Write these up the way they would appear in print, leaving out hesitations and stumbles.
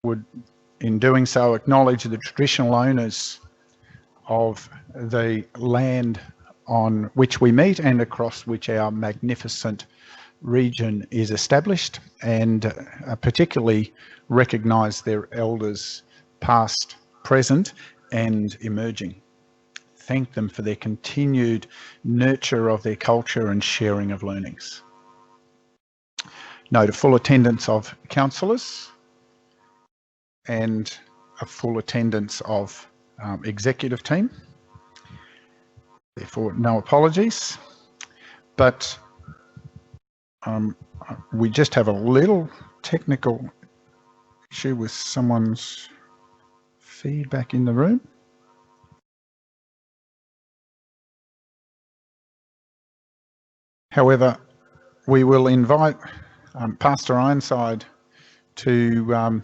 would, in doing so, acknowledge the traditional owners of the land on which we meet and across which our magnificent region is established, and particularly recognise their elders past, present and emerging. Thank them for their continued nurture of their culture and sharing of learnings. Note a full attendance of councillors and a full attendance of executive team. Therefore, no apologies. But we just have a little technical issue with someone's feedback in the room. However, we will invite Pastor Ironside to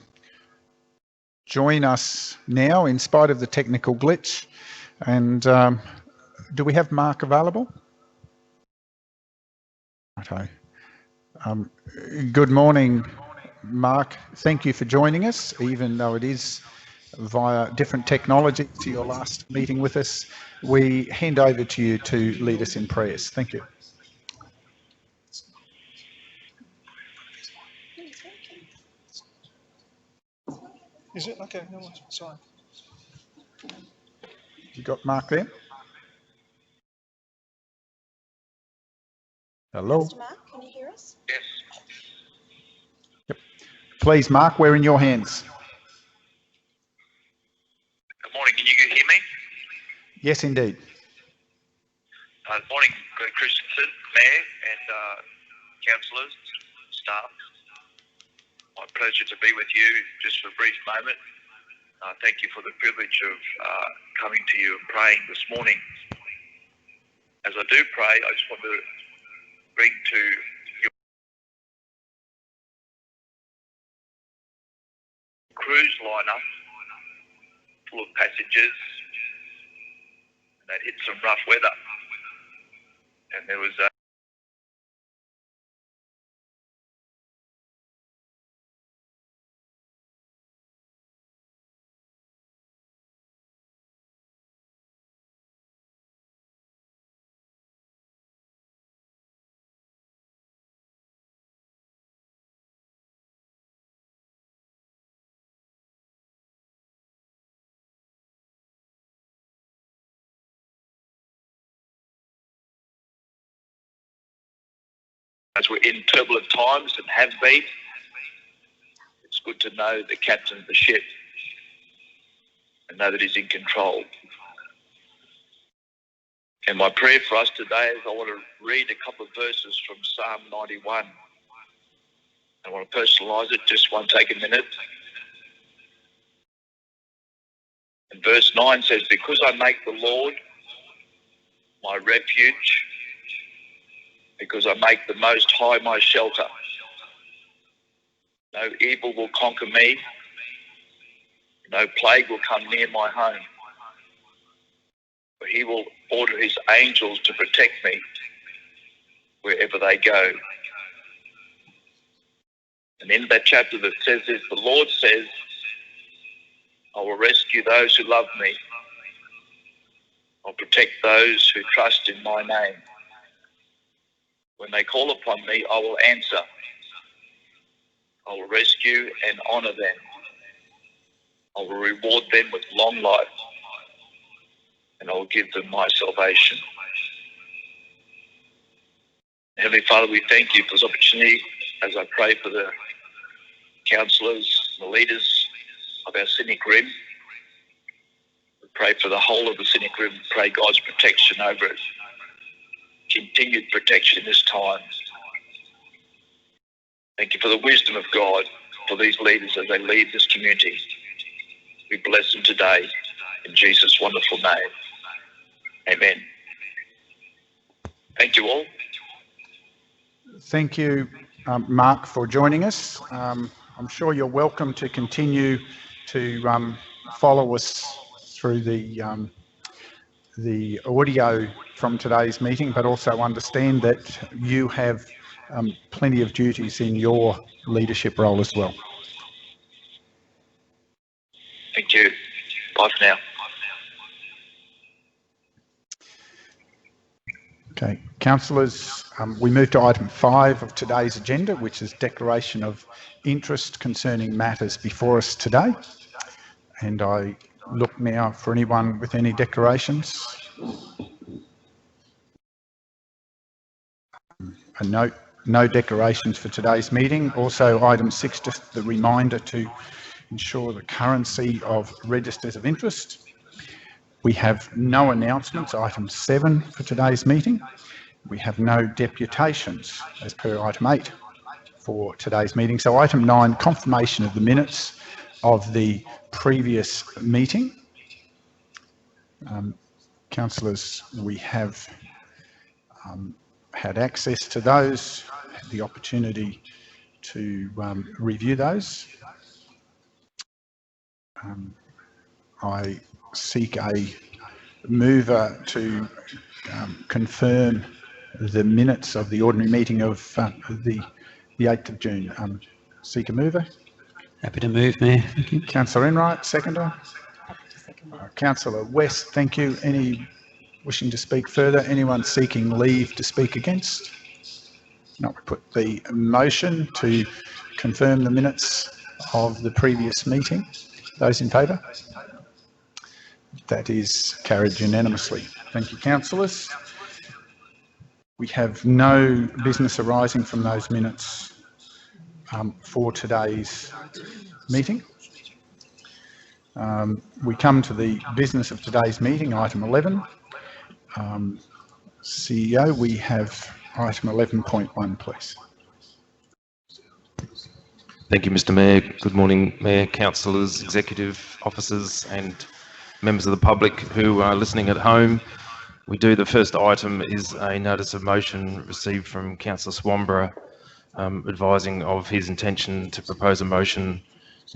join us now in spite of the technical glitch. And do we have Mark available? Okay. Good morning, Mark. Thank you for joining us, even though it is via different technology to your last meeting with us. We hand over to you to lead us in prayers. Thank you. Is it? Okay, no, sorry. You got Mark there? Hello? Mr. Mark, can you hear us? Yes. Yep. Please, Mark, we're in your hands. Good morning, can you hear me? Yes, indeed. Good morning, Greg Christensen, Mayor and councillors, staff. My pleasure to be with you just for a brief moment. Thank you for the privilege of coming to you and praying this morning. As I do pray, I just want to bring to your cruise liner full of passengers, and they'd hit some rough weather, and there was as we're in turbulent times and have been, it's good to know the captain of the ship and know that he's in control. And my prayer for us today is I want to read a couple of verses from Psalm 91. I want to personalise it, just take a minute. And verse 9 says, because I make the Lord my refuge, because I make the Most High my shelter, no evil will conquer me, no plague will come near my home. For he will order his angels to protect me wherever they go. And in that chapter that says this, the Lord says, I will rescue those who love me. I'll protect those who trust in my name. When they call upon me, I will answer. I will rescue and honour them. I will reward them with long life, and I will give them my salvation. Heavenly Father, we thank you for this opportunity as I pray for the councillors, the leaders of our Scenic Rim. We pray for the whole of the Scenic Rim. We pray God's protection over it. Continued protection this time. Thank you for the wisdom of God for these leaders as they lead this community. We bless them today in Jesus' wonderful name. Amen. Thank you all. Thank you, Mark, for joining us. I'm sure you're welcome to continue to follow us through the audio from today's meeting, but also understand that you have plenty of duties in your leadership role as well. Thank you. Bye for now. Okay, councillors, we move to item 5 of today's agenda, which is declaration of interest concerning matters before us today. And I look now for anyone with any declarations. A note, no declarations for today's meeting. Also, item 6, just the reminder to ensure the currency of registers of interest. We have no announcements, item 7 for today's meeting. We have no deputations as per item 8 for today's meeting. So item 9, confirmation of the minutes of the previous meeting. Councillors, we have had access to those, had the opportunity to review those. I seek a mover to confirm the minutes of the ordinary meeting of the 8th of June. Seek a mover. Happy to move, Mayor. Thank you. Councillor Enright, seconder. Councillor West, thank you. Any wishing to speak further? Anyone seeking leave to speak against? No, we put the motion to confirm the minutes of the previous meeting. Those in favour? That is carried unanimously. Thank you, councillors. We have no business arising from those minutes for today's meeting. We come to the business of today's meeting, item 11. CEO, we have item 11.1, please. Thank you, Mr. Mayor. Good morning, Mayor, councillors, executive officers and members of the public who are listening at home. The first item is a notice of motion received from Councillor Swamborough advising of his intention to propose a motion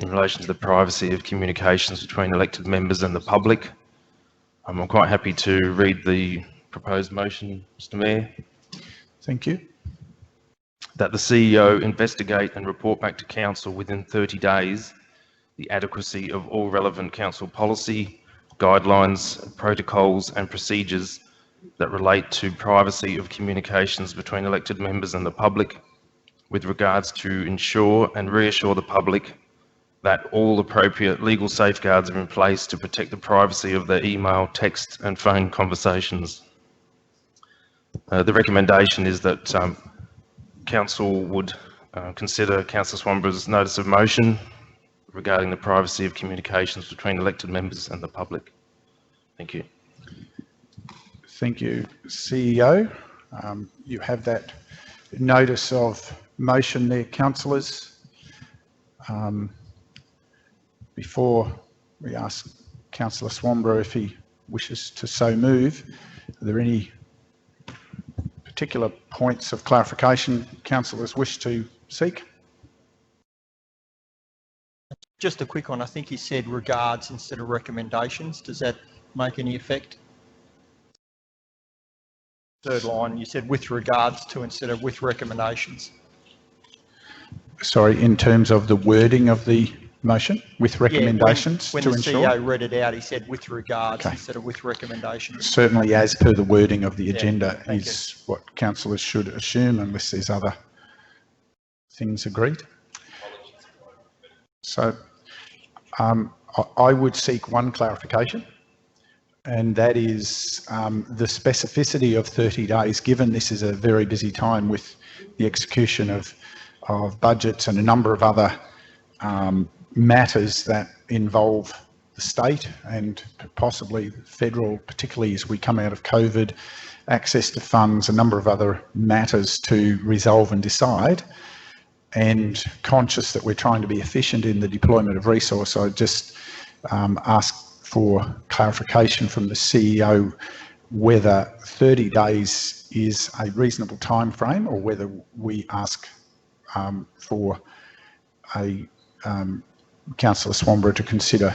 in relation to the privacy of communications between elected members and the public. I'm quite happy to read the proposed motion, Mr. Mayor. Thank you. That the CEO investigate and report back to Council within 30 days the adequacy of all relevant Council policy, guidelines, protocols and procedures that relate to privacy of communications between elected members and the public, with regards to ensure and reassure the public that all appropriate legal safeguards are in place to protect the privacy of their email, text and phone conversations. The recommendation is that Council would consider Councillor Swamborough's notice of motion regarding the privacy of communications between elected members and the public. Thank you. Thank you, CEO. You have that notice of motion there, councillors. Before we ask Councillor Swamborough if he wishes to so move, are there any particular points of clarification councillors wish to seek? Just a quick one. I think he said regards instead of recommendations. Does that make any effect? Third line, you said with regards to instead of with recommendations. Sorry, in terms of the wording of the motion, with recommendations when to the ensure? CEO read it out, he said with regards instead of with recommendations. Certainly, as per the wording of the agenda, thank is what councillors should assume, unless there's other things agreed. So I would seek one clarification, and that is the specificity of 30 days, given this is a very busy time with the execution of budgets and a number of other matters that involve the state and possibly federal, particularly as we come out of COVID, access to funds, a number of other matters to resolve and decide, and conscious that we're trying to be efficient in the deployment of resource. I just ask for clarification from the CEO whether 30 days is a reasonable time frame or whether we ask for a Councillor Swamborough to consider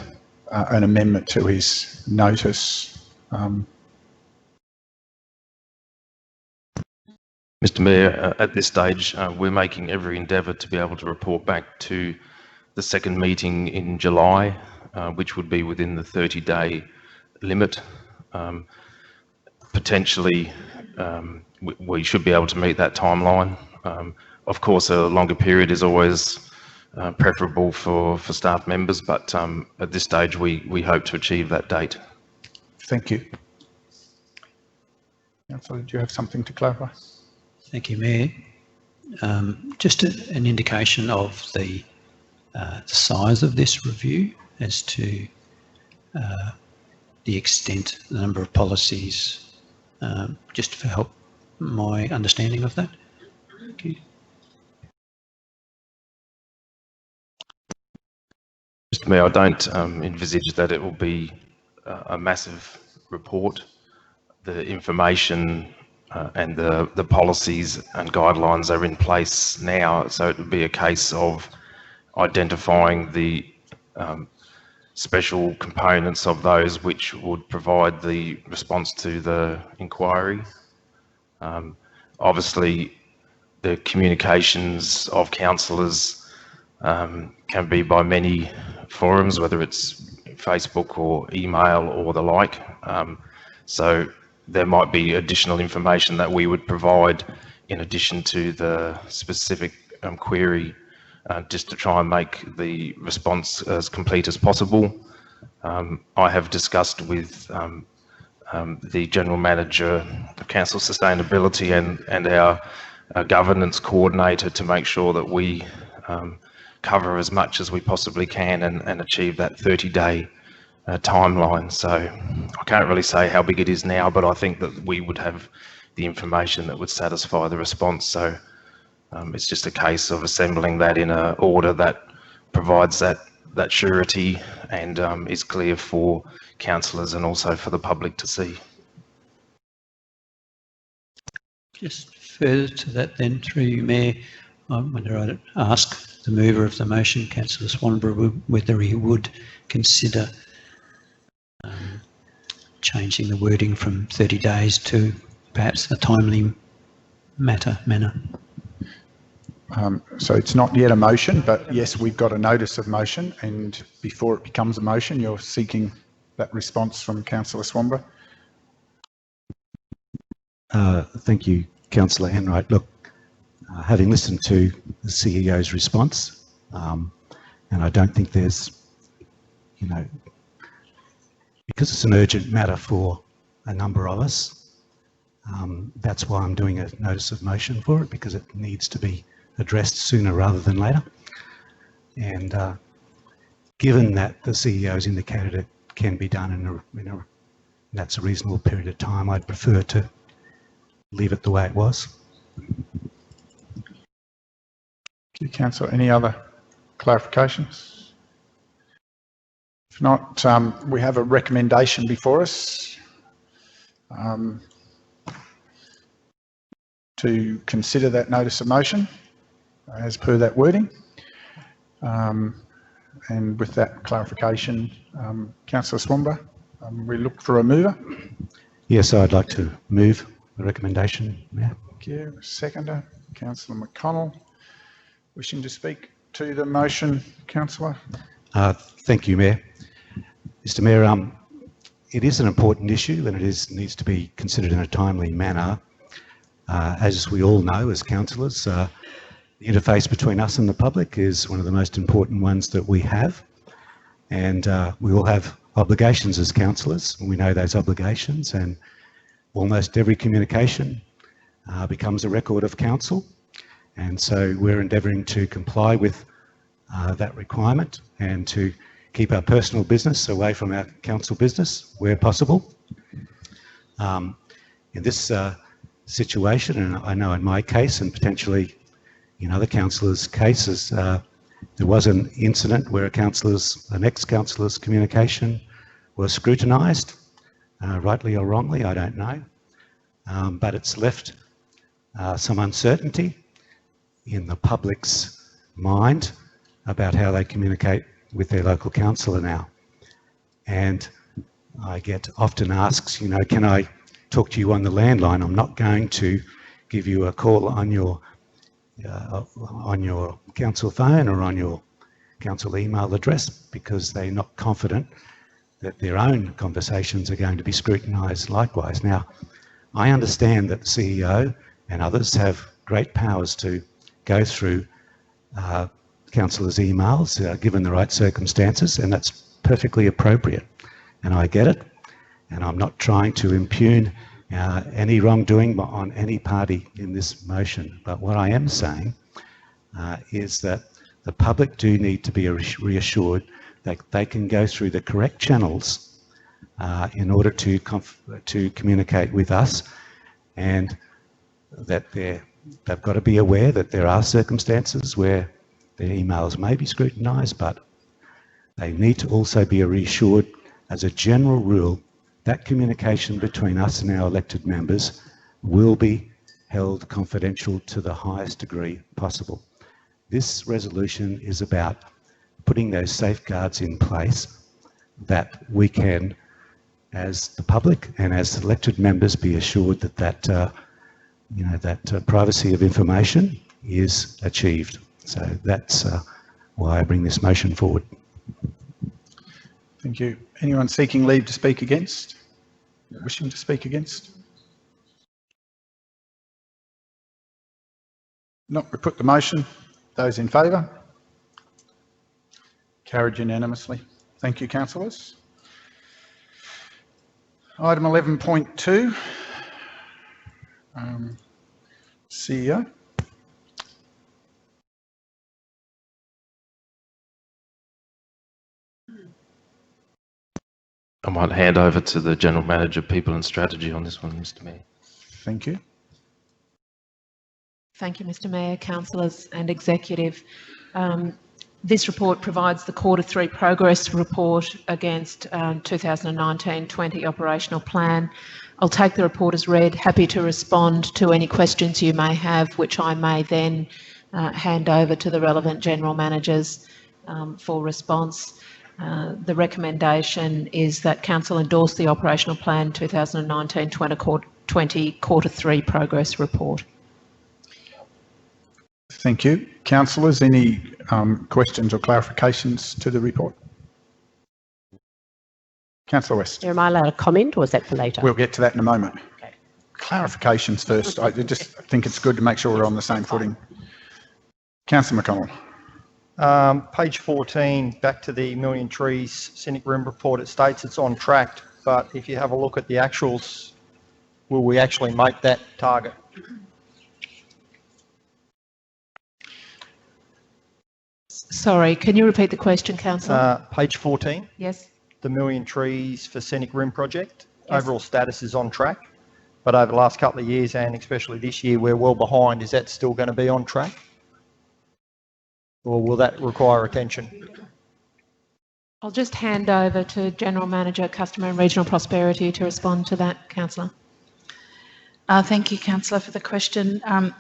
an amendment to his notice. Mr. Mayor, at this stage, we're making every endeavour to be able to report back to the second meeting in July which would be within the 30-day limit. Potentially, we should be able to meet that timeline. Of course, a longer period is always preferable for staff members, but at this stage, we hope to achieve that date. Thank you. Councillor, do you have something to clarify? Thank you, Mayor. Just an indication of the size of this review as to the extent, the number of policies, just for help my understanding of that. Thank you. Mr. Mayor, I don't envisage that it will be a massive report. The information and the policies and guidelines are in place now, so it would be a case of identifying the special components of those which would provide the response to the inquiry. Obviously, the communications of councillors can be by many forums, whether it's Facebook or email or the like. So there might be additional information that we would provide in addition to the specific query, just to try and make the response as complete as possible. I have discussed with the General Manager of Council Sustainability and our governance coordinator to make sure that we cover as much as we possibly can and achieve that 30-day timeline. So I can't really say how big it is now, but I think that we would have the information that would satisfy the response. So it's just a case of assembling that in an order that provides that surety and is clear for councillors and also for the public to see. Just further to that then, through you, Mayor, whether I'd ask the mover of the motion, Councillor Swanborough, whether he would consider changing the wording from 30 days to perhaps a timely manner. So it's not yet a motion, but yes, we've got a notice of motion, and before it becomes a motion, you're seeking that response from Councillor Swanborough. Thank you, Councillor Enright. Look, having listened to the CEO's response, and I don't think there's, because it's an urgent matter for a number of us, that's why I'm doing a notice of motion for it, because it needs to be addressed sooner rather than later. And given that the CEO's indicated it can be done that's a reasonable period of time, I'd prefer to leave it the way it was. Thank you, Councillor. Any other clarifications? If not, we have a recommendation before us to consider that notice of motion as per that wording. And with that clarification, Councillor Swanborough, we look for a mover. Yes, I'd like to move the recommendation, Mayor. Thank you. Seconder, Councillor McConnell. Wishing to speak to the motion, Councillor? Thank you, Mayor. Mr. Mayor, it is an important issue and it needs to be considered in a timely manner. As we all know as councillors, the interface between us and the public is one of the most important ones that we have, and we all have obligations as councillors, and we know those obligations, and almost every communication becomes a record of council, and so we're endeavouring to comply with that requirement and to keep our personal business away from our council business where possible. In this situation, and I know in my case and potentially in other councillors' cases, there was an incident where an ex-councillor's communication was scrutinised, rightly or wrongly, I don't know, but it's left some uncertainty in the public's mind about how they communicate with their local councillor now. And I get often asked, can I talk to you on the landline? I'm not going to give you a call on your council phone or on your council email address because they're not confident that their own conversations are going to be scrutinised likewise. Now, I understand that the CEO and others have great powers to go through councillors' emails given the right circumstances, and that's perfectly appropriate. And I get it, and I'm not trying to impugn any wrongdoing on any party in this motion. But what I am saying is that the public do need to be reassured that they can go through the correct channels in order to communicate with us, and that they've got to be aware that there are circumstances where their emails may be scrutinised, but they need to also be reassured, as a general rule, that communication between us and our elected members will be held confidential to the highest degree possible. This resolution is about putting those safeguards in place that we can, as the public and as elected members, be assured that that privacy of information is achieved. So that's why I bring this motion forward. Thank you. Anyone seeking leave to speak against? Wishing to speak against? No, we put the motion. Those in favour? Carried unanimously. Thank you, councillors. Item 11.2, CEO. I might hand over to the General Manager, People and Strategy on this one, Mr. Mayor. Thank you. Thank you, Mr. Mayor, councillors and executive. This report provides the Q3 progress report against 2019-20 operational plan. I'll take the report as read, happy to respond to any questions you may have, which I may then hand over to the relevant general managers for response. The recommendation is that Council endorse the operational plan 2019-20 Q3 progress report. Thank you. Councillors, any questions or clarifications to the report? Councillor West. Am I allowed a comment, or is that for later? We'll get to that in a moment. Okay. Clarifications first. I just think it's good to make sure we're on the same footing. Councillor McConnell. Page 14, back to the Million Trees Scenic Rim report, it states it's on track, but if you have a look at the actuals, will we actually make that target? Sorry, can you repeat the question, councillor? Page 14. Yes. The Million Trees for Scenic Rim project. Yes. Overall status is on track, but over the last couple of years and especially this year, we're well behind. Is that still going to be on track? Or will that require attention? I'll just hand over to General Manager, Customer and Regional Prosperity to respond to that, councillor. Thank you, councillor, for the question. I'm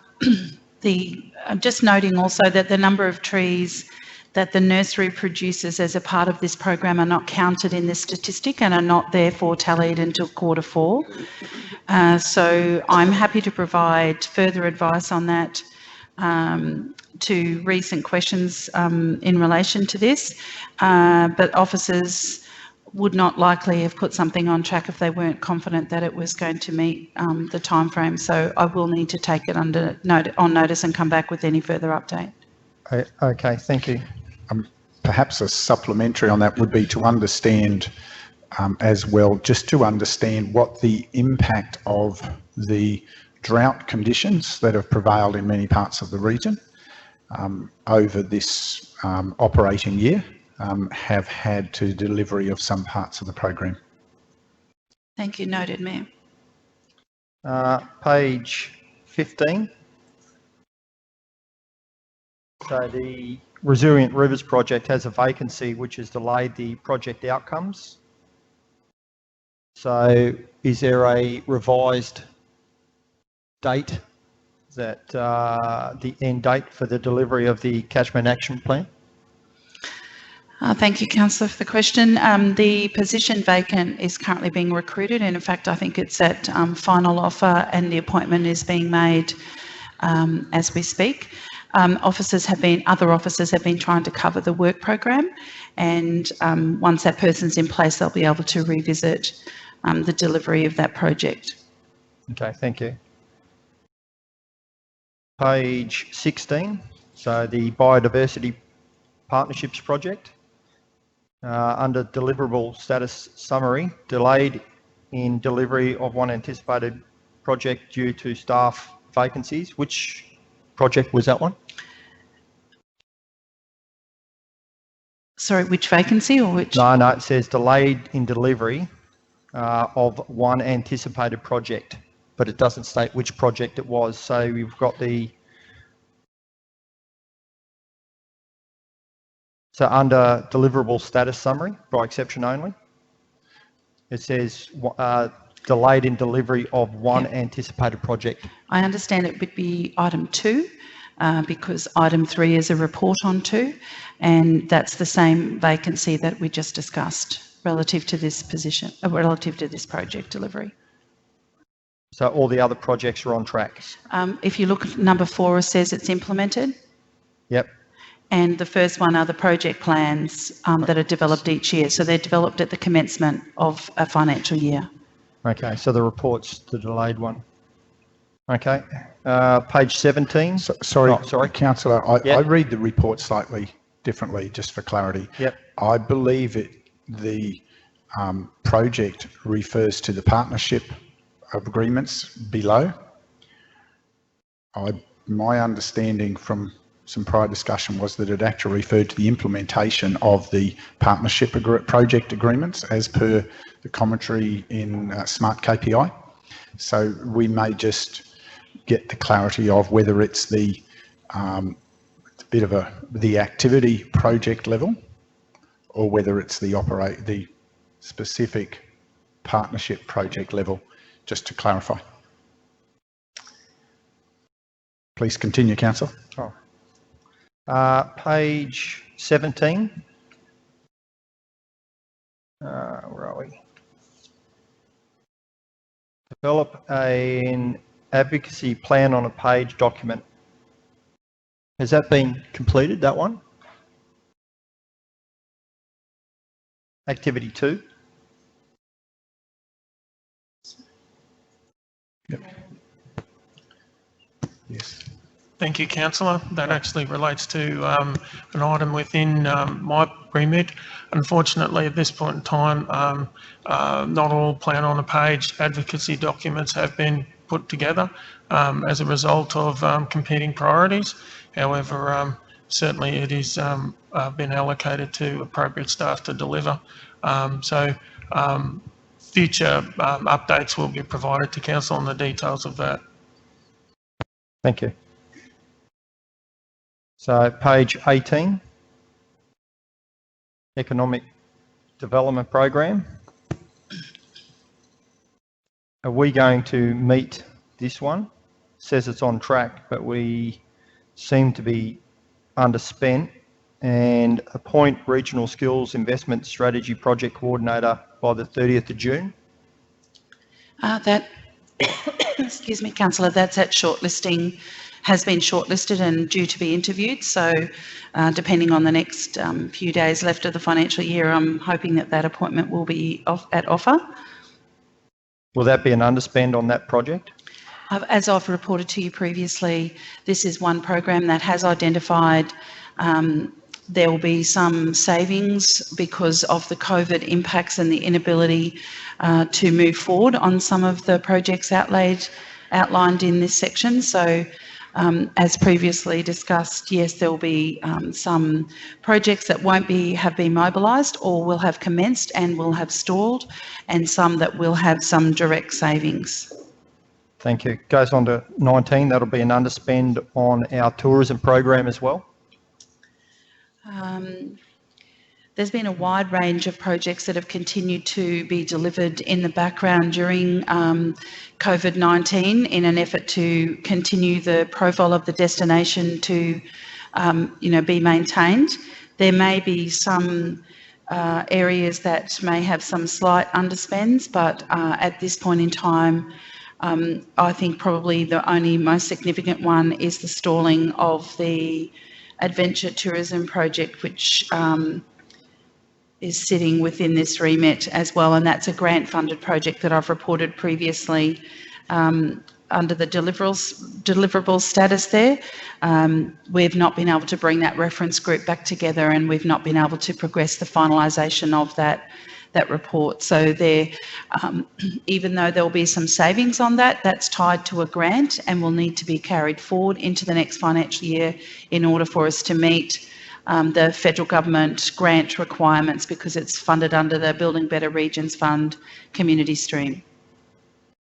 just noting also that the number of trees that the nursery produces as a part of this program are not counted in this statistic and are not therefore tallied until Q4. So I'm happy to provide further advice on that to recent questions in relation to this, but officers would not likely have put something on track if they weren't confident that it was going to meet the timeframe. So I will need to take it on notice and come back with any further update. Okay, thank you. Perhaps a supplementary on that would be to understand as well, just to understand what the impact of the drought conditions that have prevailed in many parts of the region over this operating year have had to delivery of some parts of the program. Thank you. Noted, Mayor. Page 15. So the Resilient Rivers project has a vacancy which has delayed the project outcomes. So is there a revised date that the end date for the delivery of the catchment action plan? Thank you, councillor, for the question. The position vacant is currently being recruited, and in fact I think it's at final offer and the appointment is being made as we speak. other officers have been trying to cover the work program, and once that person's in place, they'll be able to revisit the delivery of that project. Okay, thank you. Page 16, so the Biodiversity Partnerships Project. Under Deliverable Status Summary, delayed in delivery of one anticipated project due to staff vacancies. Which project was that one? Sorry, which vacancy or which? No, it says delayed in delivery of one anticipated project, but it doesn't state which project it was. So we've got the... So under Deliverable Status Summary, by exception only, it says delayed in delivery of one anticipated project. I understand it would be item 2, because item 3 is a report on 2, and that's the same vacancy that we just discussed relative to this position, relative to this project delivery. So all the other projects are on track? If you look at number 4, it says it's implemented. Yep. And the first one are the project plans that are developed each year. So they're developed at the commencement of a financial year. Okay, so the report's the delayed one. Okay, page 17. Sorry, Councillor, I read the report slightly differently, just for clarity. Yep. I believe the project refers to the partnership of agreements below. My understanding from some prior discussion was that it actually referred to the implementation of the partnership project agreements as per the commentary in Smart KPI. So we may just get the clarity of whether it's the the activity project level, or whether it's the specific partnership project level, just to clarify. Please continue, Councillor. Oh. Page 17. Where are we? Develop an advocacy plan on a page document. Has that been completed, that one? Activity 2. Yep. Yes. Thank you, Councillor. That actually relates to an item within my remit. Unfortunately, at this point in time, not all plan on a page advocacy documents have been put together as a result of competing priorities. However, certainly it is been allocated to appropriate staff to deliver. Future updates will be provided to Council on the details of that. Thank you. So page 18, Economic Development Program. Are we going to meet this one? It says it's on track, but we seem to be underspent. And appoint Regional Skills Investment Strategy Project Coordinator by the 30th of June. Excuse me, Councillor, that's at shortlisting, has been shortlisted and due to be interviewed. So depending on the next few days left of the financial year, I'm hoping that that appointment will be at offer. Will that be an underspend on that project? As I've reported to you previously, this is one program that has identified there will be some savings because of the COVID impacts and the inability to move forward on some of the projects outlined in this section. So as previously discussed, yes, there will be some projects that won't have been mobilised or will have commenced and will have stalled, and some that will have some direct savings. Thank you. Goes on to 19. That'll be an underspend on our tourism program as well. There's been a wide range of projects that have continued to be delivered in the background during COVID-19 in an effort to continue the profile of the destination to, be maintained. There may be some areas that may have some slight underspends, but at this point in time, I think probably the only most significant one is the stalling of the adventure tourism project, which is sitting within this remit as well, and that's a grant-funded project that I've reported previously under the deliverable status there. We've not been able to bring that reference group back together, and we've not been able to progress the finalisation of that report. So there, even though there'll be some savings on that, that's tied to a grant and will need to be carried forward into the next financial year in order for us to meet the federal government grant requirements, because it's funded under the Building Better Regions Fund community stream.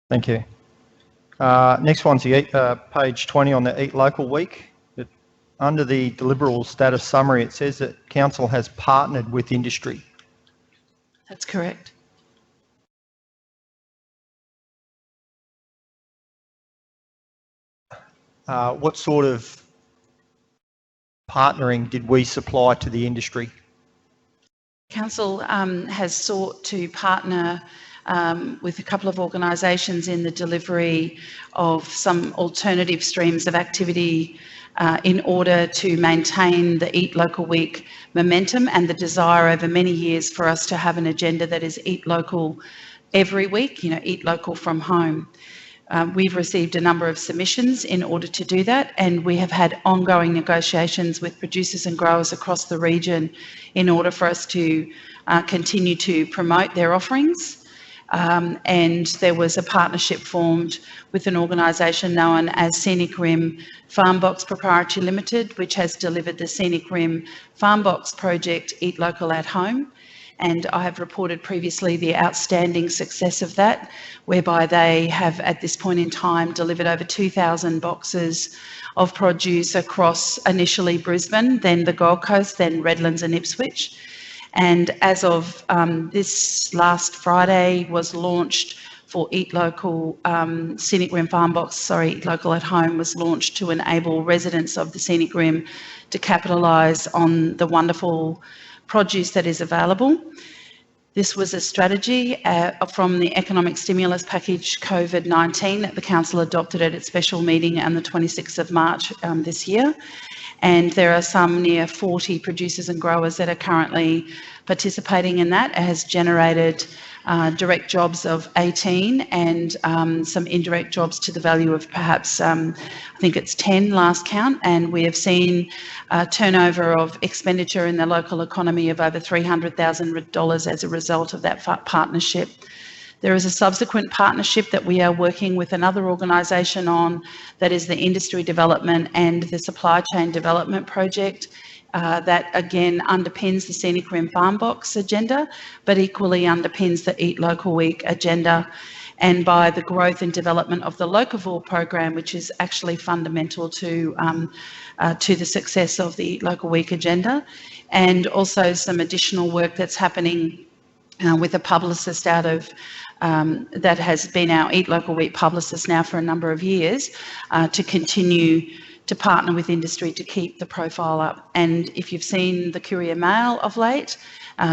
Thank you. Next one's the page 20 on the Eat Local Week. Under the deliverable status summary, it says that council has partnered with industry. That's correct. What sort of partnering did we supply to the industry? Council has sought to partner with a couple of organisations in the delivery of some alternative streams of activity in order to maintain the Eat Local Week momentum and the desire over many years for us to have an agenda that is Eat Local every week, Eat Local from home. We've received a number of submissions in order to do that, and we have had ongoing negotiations with producers and growers across the region in order for us to continue to promote their offerings. And there was a partnership formed with an organisation known as Scenic Rim Farm Box Proprietary Limited, which has delivered the Scenic Rim Farm Box project Eat Local at Home. And I have reported previously the outstanding success of that, whereby they have at this point in time delivered over 2,000 boxes of produce across initially Brisbane, then the Gold Coast, then Redlands and Ipswich. And as of this last Friday was launched for Eat Local, Scenic Rim Farm Box, Eat Local at Home was launched to enable residents of the Scenic Rim to capitalise on the wonderful produce that is available. This was a strategy from the economic stimulus package COVID-19 that the council adopted at its special meeting on the 26th of March this year. And there are some near 40 producers and growers that are currently participating in that. It has generated direct jobs of 18 and some indirect jobs to the value of perhaps, I think it's 10 last count. And we have seen a turnover of expenditure in the local economy of over $300,000 as a result of that partnership. There is a subsequent partnership that we are working with another organisation on, that is the Industry Development and the Supply Chain Development Project, that again underpins the Scenic Rim Farm Box agenda, but equally underpins the Eat Local Week agenda, and by the growth and development of the Locavore program, which is actually fundamental to the success of the Eat Local Week agenda, and also some additional work that's happening with a publicist out of that has been our Eat Local Week publicist now for a number of years, to continue to partner with industry to keep the profile up. And if you've seen the Courier Mail of late,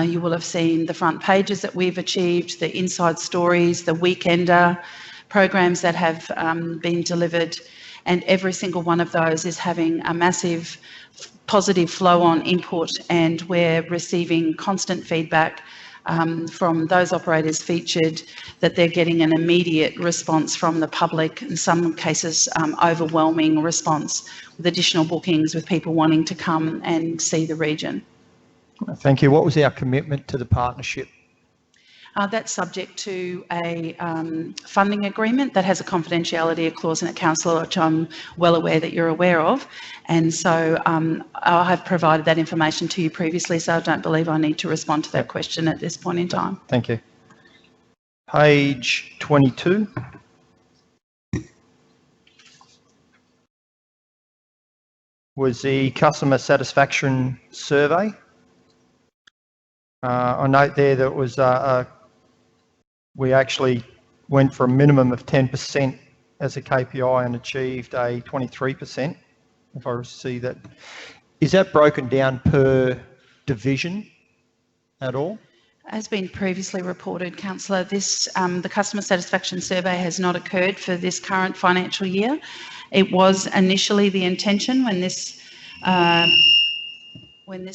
you will have seen the front pages that we've achieved, the inside stories, the Weekender programs that have been delivered, and every single one of those is having a massive positive flow on input, and we're receiving constant feedback from those operators featured that they're getting an immediate response from the public, in some cases overwhelming response, with additional bookings, with people wanting to come and see the region. Thank you. What was our commitment to the partnership? That's subject to a funding agreement that has a confidentiality clause in it, Councillor, which I'm well aware that you're aware of. And so I have provided that information to you previously, so I don't believe I need to respond to that question at this point in time. Thank you. Page 22. Was the customer satisfaction survey. I note there that it was we actually went for a minimum of 10% as a KPI and achieved a 23%, if I see that. Is that broken down per division at all? As been previously reported, Councillor, the customer satisfaction survey has not occurred for this current financial year. It was initially the intention when this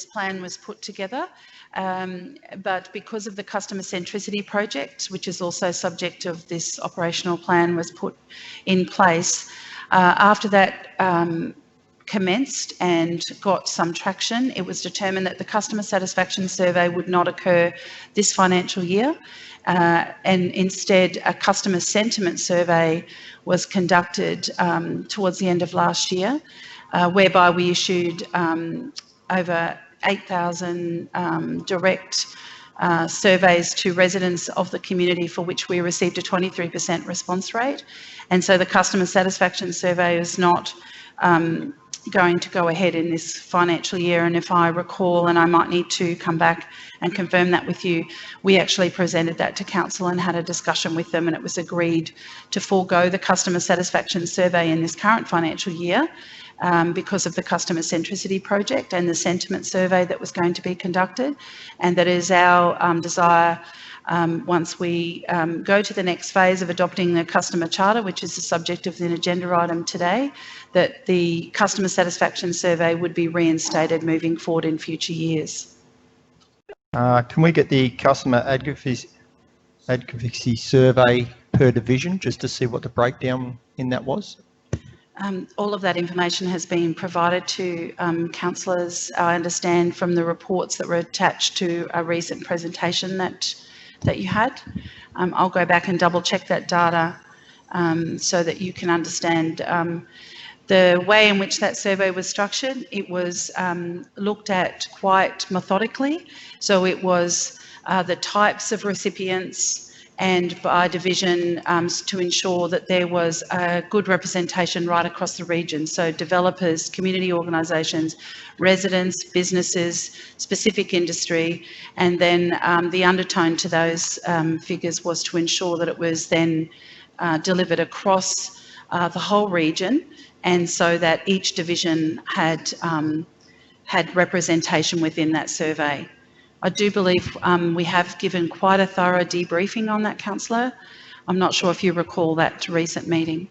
plan was put together, but because of the customer centricity project, which is also subject of this operational plan, was put in place, after that commenced and got some traction, it was determined that the customer satisfaction survey would not occur this financial year, and instead a customer sentiment survey was conducted towards the end of last year, whereby we issued over 8,000 direct surveys to residents of the community, for which we received a 23% response rate. And so the customer satisfaction survey is not going to go ahead in this financial year. And if I recall, and I might need to come back and confirm that with you, we actually presented that to council and had a discussion with them, and it was agreed to forego the customer satisfaction survey in this current financial year because of the customer centricity project and the sentiment survey that was going to be conducted. And that is our desire, once we go to the next phase of adopting the customer charter, which is the subject of the agenda item today, that the customer satisfaction survey would be reinstated moving forward in future years. Can we get the customer advocacy survey per division, just to see what the breakdown in that was? All of that information has been provided to councillors, I understand, from the reports that were attached to a recent presentation that you had. I'll go back and double check that data so that you can understand the way in which that survey was structured. It was looked at quite methodically. So it was the types of recipients and by division to ensure that there was a good representation right across the region. So developers, community organisations, residents, businesses, specific industry, and then the undertone to those figures was to ensure that it was then delivered across the whole region, and so that each division had representation within that survey. I do believe we have given quite a thorough debriefing on that, councillor. I'm not sure if you recall that recent meeting.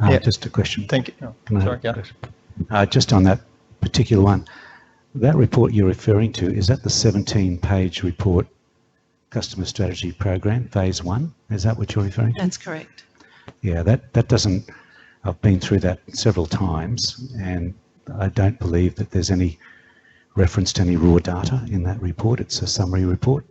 Yeah. Just a question. Thank you. Oh, sorry, go. Just on that particular one, that report you're referring to, is that the 17-page report, Customer Strategy Program, Phase 1? Is that what you're referring to? That's correct. Yeah, that doesn't, I've been through that several times, and I don't believe that there's any reference to any raw data in that report. It's a summary report,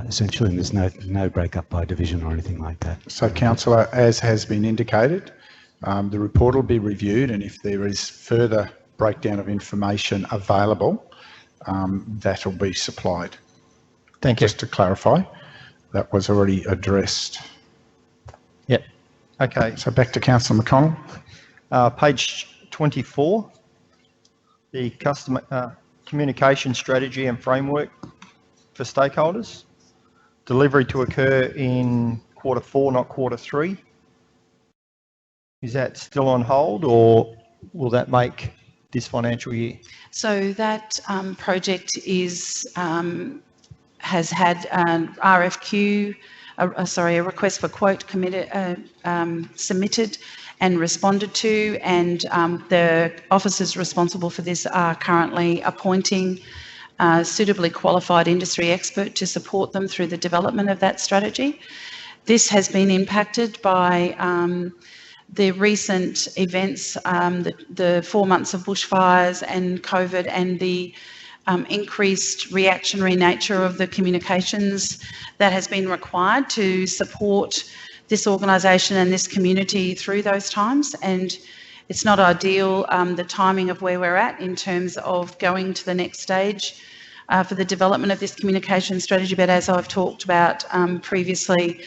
essentially, and there's no breakup by division or anything like that. So, councillor, as has been indicated, the report will be reviewed, and if there is further breakdown of information available, that will be supplied. Thank you. Just to clarify, that was already addressed. Yep. Okay. So back to Councillor McConnell. Page 24, the customer communication strategy and framework for stakeholders. Delivery to occur in Q4, not Q3. Is that still on hold, or will that make this financial year? So that project has had an RFQ, a request for quote submitted and responded to, and the officers responsible for this are currently appointing a suitably qualified industry expert to support them through the development of that strategy. This has been impacted by the recent events, the 4 months of bushfires and COVID, and the increased reactionary nature of the communications that has been required to support this organisation and this community through those times. And it's not ideal, the timing of where we're at in terms of going to the next stage for the development of this communication strategy. But as I've talked about previously,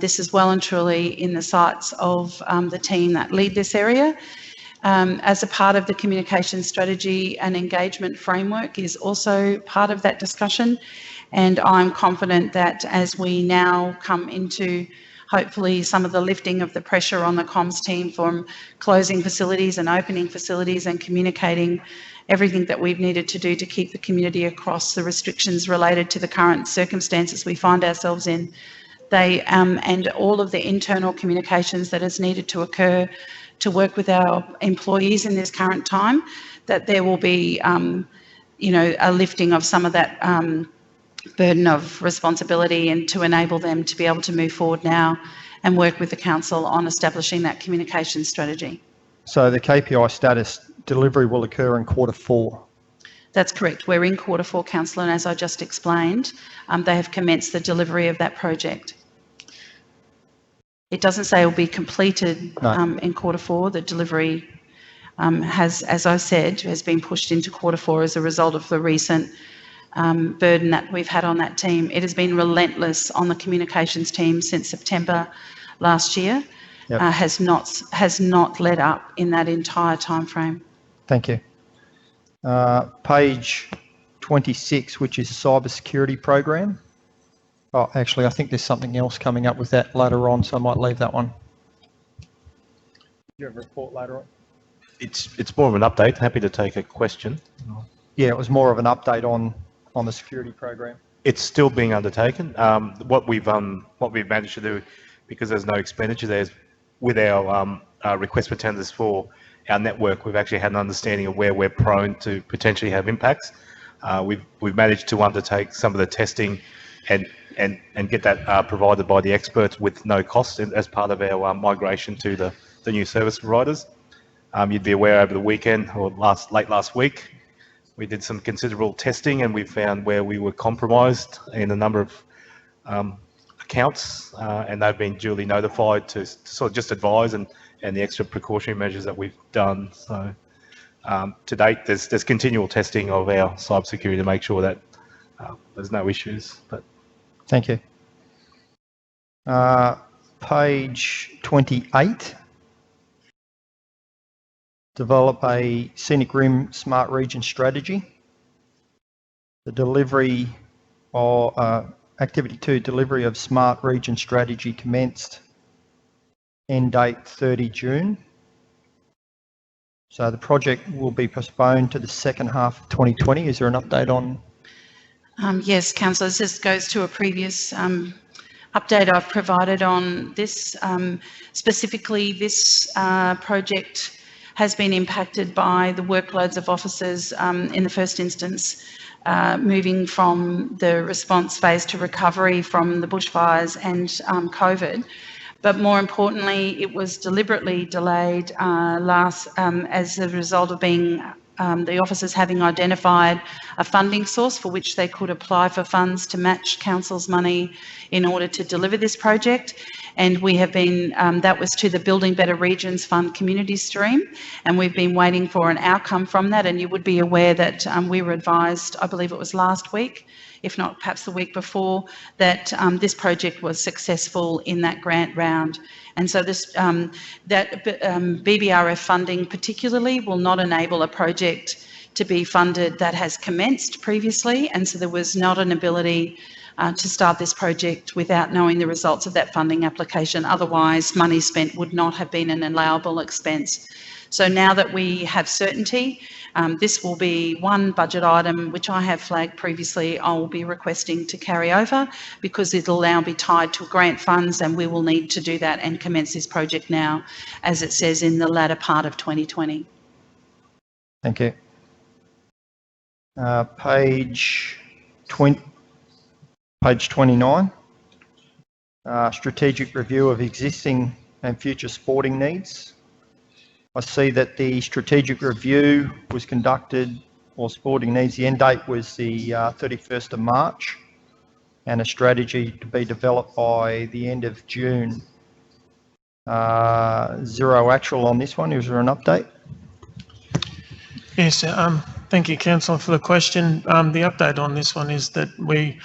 this is well and truly in the sights of the team that lead this area. As a part of the communication strategy, an engagement framework is also part of that discussion. And I'm confident that as we now come into hopefully some of the lifting of the pressure on the comms team from closing facilities and opening facilities and communicating everything that we've needed to do to keep the community across the restrictions related to the current circumstances we find ourselves in. They and all of the internal communications that has needed to occur to work with our employees in this current time, that there will be, you know, a lifting of some of that burden of responsibility and to enable them to be able to move forward now and work with the council on establishing that communication strategy. So the KPI status delivery will occur in Q4. That's correct. We're in Q4, Councillor, and as I just explained, they have commenced the delivery of that project. It doesn't say it will be completed in Q4. The delivery has, as I said, has been pushed into Q4 as a result of the recent burden that we've had on that team. It has been relentless on the communications team since September last year. Yep. Has not let up in that entire time frame. Thank you. Page 26, which is cyber security program. Oh, actually, I think there's something else coming up with that later on, so I might leave that one. Do you have a report later on? It's more of an update. Happy to take a question. Yeah, it was more of an update on the security program. It's still being undertaken. What we've managed to do, because there's no expenditure there, with our request for tenders for our network, we've actually had an understanding of where we're prone to potentially have impacts. We've managed to undertake some of the testing and get that provided by the experts with no cost as part of our migration to the new service providers. You'd be aware over the weekend or late last week, we did some considerable testing and we found where we were compromised in a number of accounts, and they've been duly notified to sort of just advise and the extra precautionary measures that we've done. So to date, there's continual testing of our cybersecurity to make sure that there's no issues. But thank you. Page 28. Develop a Scenic Rim Smart Region strategy. The delivery or Activity 2, delivery of Smart Region strategy commenced. End date 30 June. So the project will be postponed to the second half of 2020. Is there an update on? Yes, councillors, this goes to a previous update I've provided on this. Specifically, this project has been impacted by the workloads of officers in the first instance, moving from the response phase to recovery from the bushfires and COVID. But more importantly, it was deliberately delayed as a result of being the officers having identified a funding source for which they could apply for funds to match council's money in order to deliver this project. And we have been, that was to the Building Better Regions Fund community stream, and we've been waiting for an outcome from that. And you would be aware that we were advised, I believe it was last week, if not perhaps the week before, that this project was successful in that grant round. And so this BBRF funding particularly will not enable a project to be funded that has commenced previously, and so there was not an ability to start this project without knowing the results of that funding application. Otherwise, money spent would not have been an allowable expense. So now that we have certainty, this will be one budget item which I have flagged previously I will be requesting to carry over, because it'll now be tied to grant funds and we will need to do that and commence this project now, as it says in the latter part of 2020. Thank you. Page 29. Strategic review of existing and future sporting needs. I see that the strategic review was conducted, or sporting needs, the end date was the 31st of March, and a strategy to be developed by the end of June. Zero actual on this one. Is there an update? Yes, thank you, Councillor, for the question. The update on this one is that we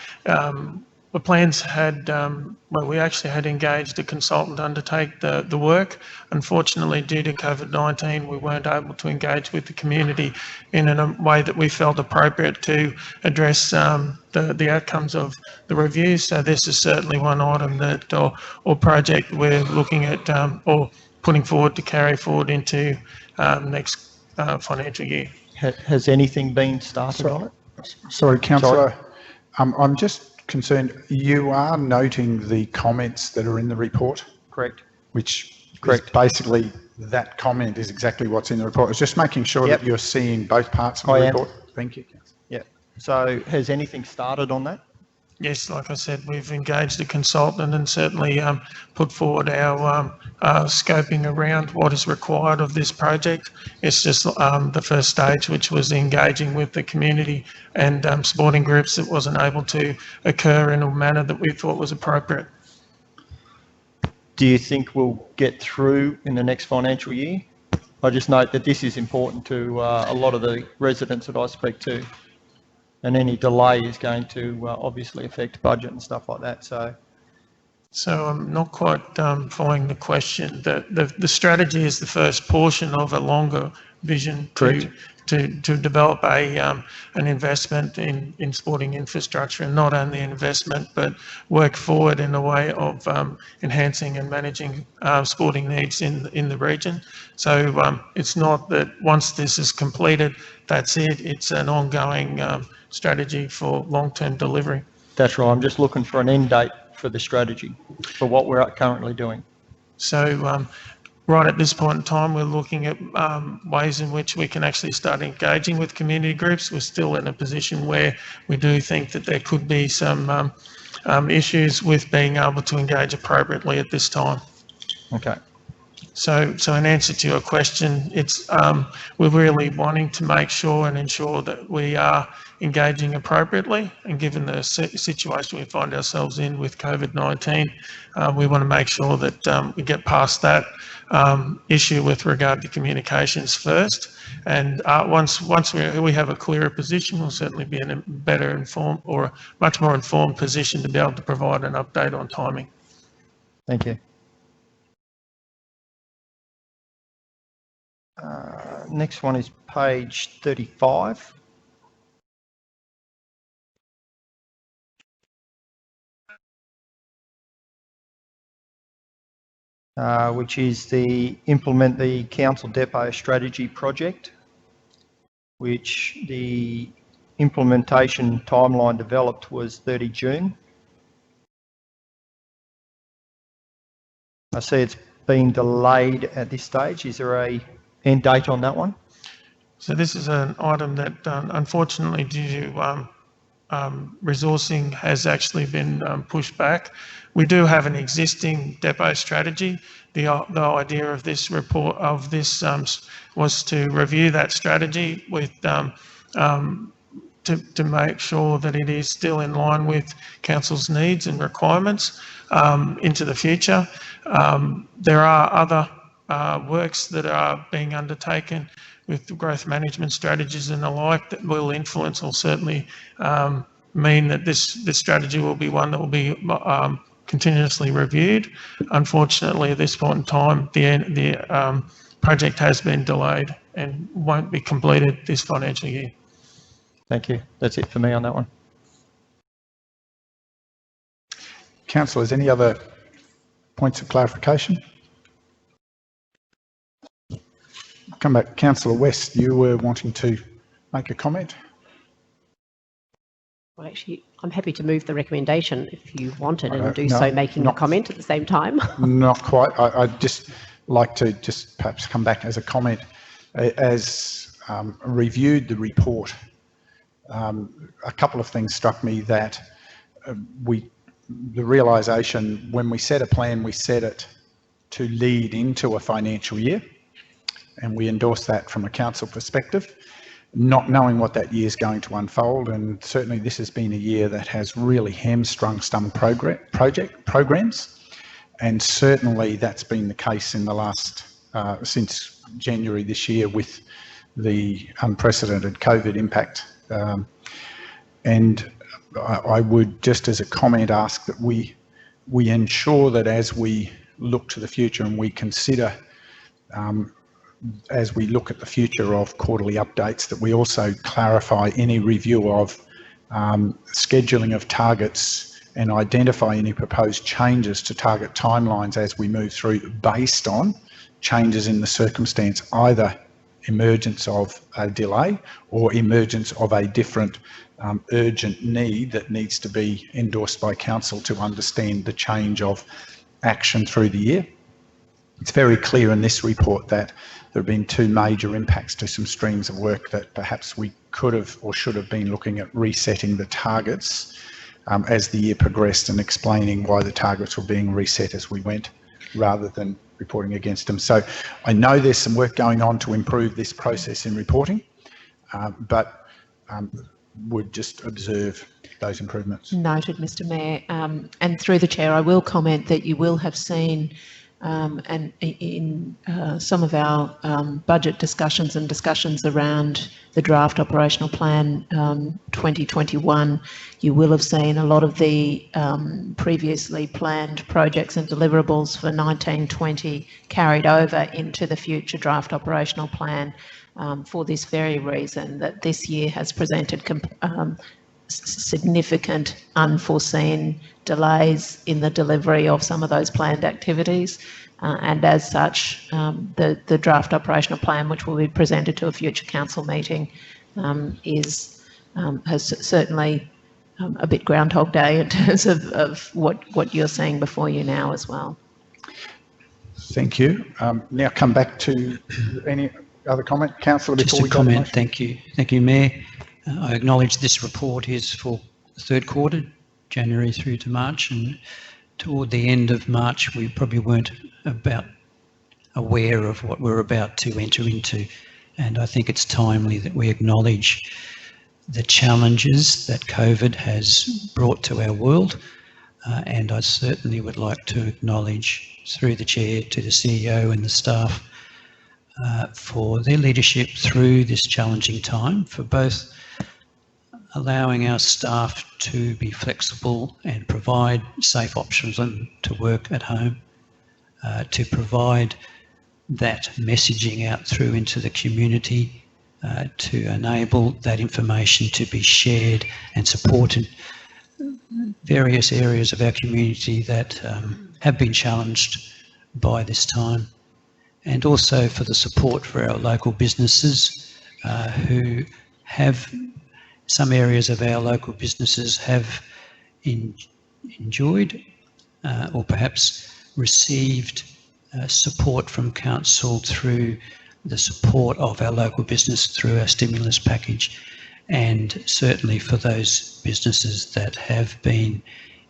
the plans had, well, we actually had engaged a consultant to undertake the work. Unfortunately, due to COVID-19, we weren't able to engage with the community in a way that we felt appropriate to address the outcomes of the review. So this is certainly one item that, or project we're looking at or putting forward to carry forward into next financial year. Has anything been started on it? Sorry, Councillor. I'm just concerned, you are noting the comments that are in the report? Correct. Which is basically, that comment is exactly what's in the report. I was just making sure that you're seeing both parts of the report. Thank you. Yeah. So has anything started on that? Yes, like I said, we've engaged a consultant and certainly put forward our scoping around what is required of this project. It's just the first stage, which was engaging with the community and sporting groups that wasn't able to occur in a manner that we thought was appropriate. Do you think we'll get through in the next financial year? I just note that this is important to a lot of the residents that I speak to. And any delay is going to obviously affect budget and stuff like that. So I'm not quite following the question. The strategy is the first portion of a longer vision to develop an investment in sporting infrastructure, and not only investment, but work forward in a way of enhancing and managing sporting needs in the region. So it's not that once this is completed, that's it. It's an ongoing strategy for long-term delivery. That's right. I'm just looking for an end date for the strategy, for what we're currently doing. So right at this point in time, we're looking at ways in which we can actually start engaging with community groups. We're still in a position where we do think that there could be some issues with being able to engage appropriately at this time. Okay. So in answer to your question, it's we're really wanting to make sure and ensure that we are engaging appropriately, and given the situation we find ourselves in with COVID-19, we want to make sure that we get past that issue with regard to communications first. And once we have a clearer position, we'll certainly be in a better informed, or a much more informed position to be able to provide an update on timing. Thank you. Next one is page 35. Which is the implement the council depot strategy project, which the implementation timeline developed was 30 June. I see it's been delayed at this stage. Is there a end date on that one? So this is an item that unfortunately, due to resourcing, has actually been pushed back. We do have an existing depot strategy. The idea of this report was to review that strategy with to make sure that it is still in line with council's needs and requirements into the future. There are other works that are being undertaken with growth management strategies and the like that will influence, or certainly mean that this strategy will be one that will be continuously reviewed. Unfortunately, at this point in time, the project has been delayed and won't be completed this financial year. Thank you. That's it for me on that one. Councillors, any other points of clarification? Come back, Councillor West, you were wanting to make a comment? Well, actually, I'm happy to move the recommendation if you wanted, and do so making a comment at the same time. Not quite. I'd just like to just perhaps come back as a comment. As reviewed the report, a couple of things struck me that the realisation, when we set a plan, we set it to lead into a financial year, and we endorse that from a council perspective, not knowing what that year is going to unfold. And certainly this has been a year that has really hamstrung some programs, and certainly that's been the case in the last since January this year with the unprecedented COVID impact. And I would, just as a comment, ask that we ensure that as we look to the future and we consider, as we look at the future of quarterly updates, that we also clarify any review of scheduling of targets and identify any proposed changes to target timelines as we move through, based on changes in the circumstance, either emergence of a delay or emergence of a different urgent need that needs to be endorsed by council to understand the change of action through the year. It's very clear in this report that there have been two major impacts to some streams of work that perhaps we could have or should have been looking at resetting the targets as the year progressed and explaining why the targets were being reset as we went, rather than reporting against them. So I know there's some work going on to improve this process in reporting, but would just observe those improvements. Noted, Mr Mayor. And through the Chair, I will comment that you will have seen, and in some of our budget discussions and discussions around the draft operational plan 2021, you will have seen a lot of the previously planned projects and deliverables for 1920 carried over into the future draft operational plan, for this very reason, that this year has presented significant unforeseen delays in the delivery of some of those planned activities, and as such the draft operational plan, which will be presented to a future council meeting, has certainly a bit Groundhog Day in terms of what you're seeing before you now as well. Thank you. Now come back to any other comment, councillor, before we comment. Thank you, Mayor. I acknowledge this report is for the third quarter, January through to March, and toward the end of March we probably weren't about aware of what we're about to enter into, and I think it's timely that we acknowledge the challenges that COVID has brought to our world, and I certainly would like to acknowledge, through the Chair, to the CEO and the staff for their leadership through this challenging time, for both allowing our staff to be flexible and provide safe options to work at home, to provide that messaging out through into the community, to enable that information to be shared and supported various areas of our community that have been challenged by this time, and also for the support for our local businesses who have, some areas of our local businesses have enjoyed or perhaps received support from council through the support of our local business through our stimulus package, and certainly for those businesses that have been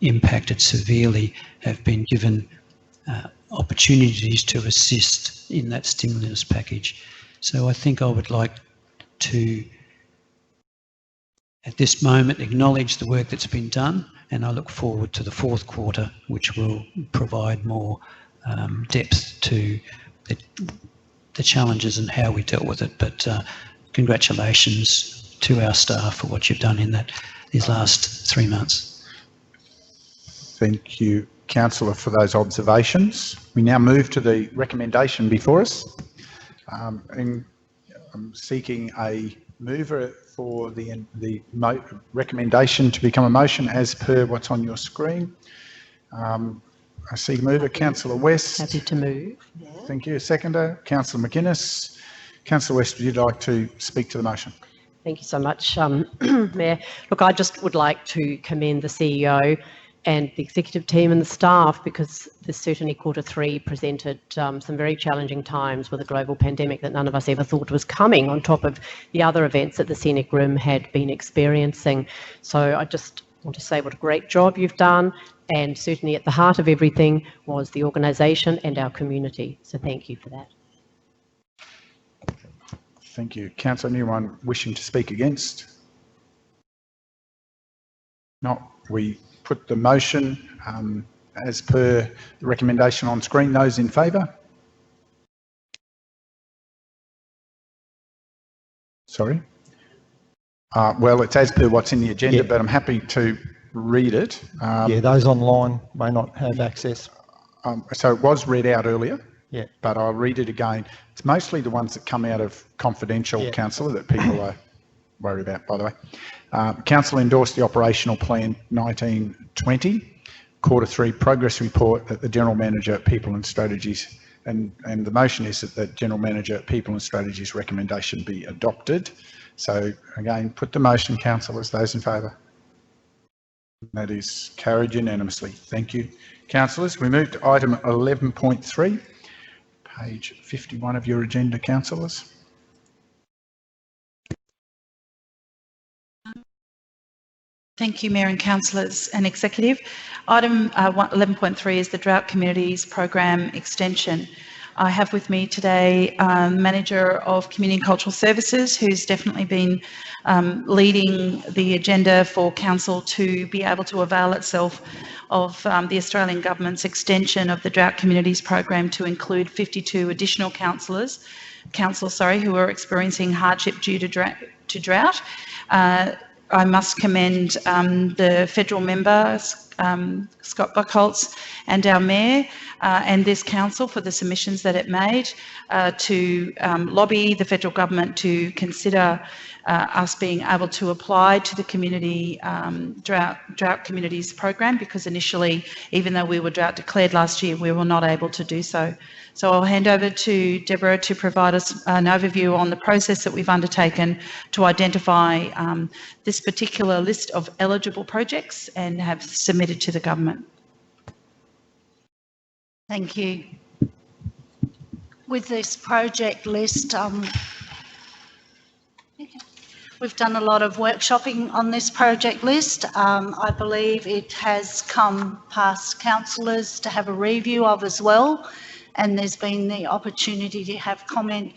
impacted severely have been given opportunities to assist in that stimulus package. So I think I would like to, at this moment, acknowledge the work that's been done, and I look forward to the fourth quarter, which will provide more depth to the challenges and how we dealt with it. But congratulations to our staff for what you've done in these last 3 months. Thank you, councillor, for those observations. We now move to the recommendation before us. And I'm seeking a mover for the recommendation to become a motion as per what's on your screen. I see mover, councillor West. Happy to move. Yeah. Thank you. Seconder, councillor McGuinness. Councillor West, would you like to speak to the motion? Thank you so much, Mayor. Look, I just would like to commend the CEO and the executive team and the staff, because this certainly Q3 presented some very challenging times with a global pandemic that none of us ever thought was coming, on top of the other events that the Scenic Room had been experiencing. So I just want to say what a great job you've done, and certainly at the heart of everything was the organisation and our community. So thank you for that. Thank you. Councillor, anyone wishing to speak against? No. We put the motion as per the recommendation on screen. Those in favour? Sorry? Well, it's as per what's in the agenda, Yeah. but I'm happy to read it. Yeah, those online may not have access. So it was read out earlier, Yeah. but I'll read it again. It's mostly the ones that come out of confidential, Yeah. Councillor, that people are worried about, by the way. Council endorsed the Operational Plan 1920, Q3 Progress Report that the General Manager, People and Strategies, and the motion is that the General Manager, People and Strategies recommendation be adopted. So again, put the motion, Councillors, those in favour. That is carried unanimously. Thank you, Councillors. We move to item 11.3, page 51 of your agenda, Councillors. Thank you, Mayor and Councillors and Executive. Item 11.3 is the Drought Communities Program Extension. I have with me today Manager of Community and Cultural Services, who's definitely been leading the agenda for Council to be able to avail itself of the Australian Government's extension of the Drought Communities Program to include 52 additional councils, who are experiencing hardship due to drought. I must commend the federal members, Scott Buckholz, and our Mayor and this Council for the submissions that it made to lobby the federal government to consider us being able to apply to the community drought communities program, because initially, even though we were drought declared last year, we were not able to do so. So I'll hand over to Deborah to provide us an overview on the process that we've undertaken to identify this particular list of eligible projects and have submitted to the government. Thank you. With this project list, we've done a lot of workshopping on this project list. I believe it has come past councillors to have a review of as well, and there's been the opportunity to have comment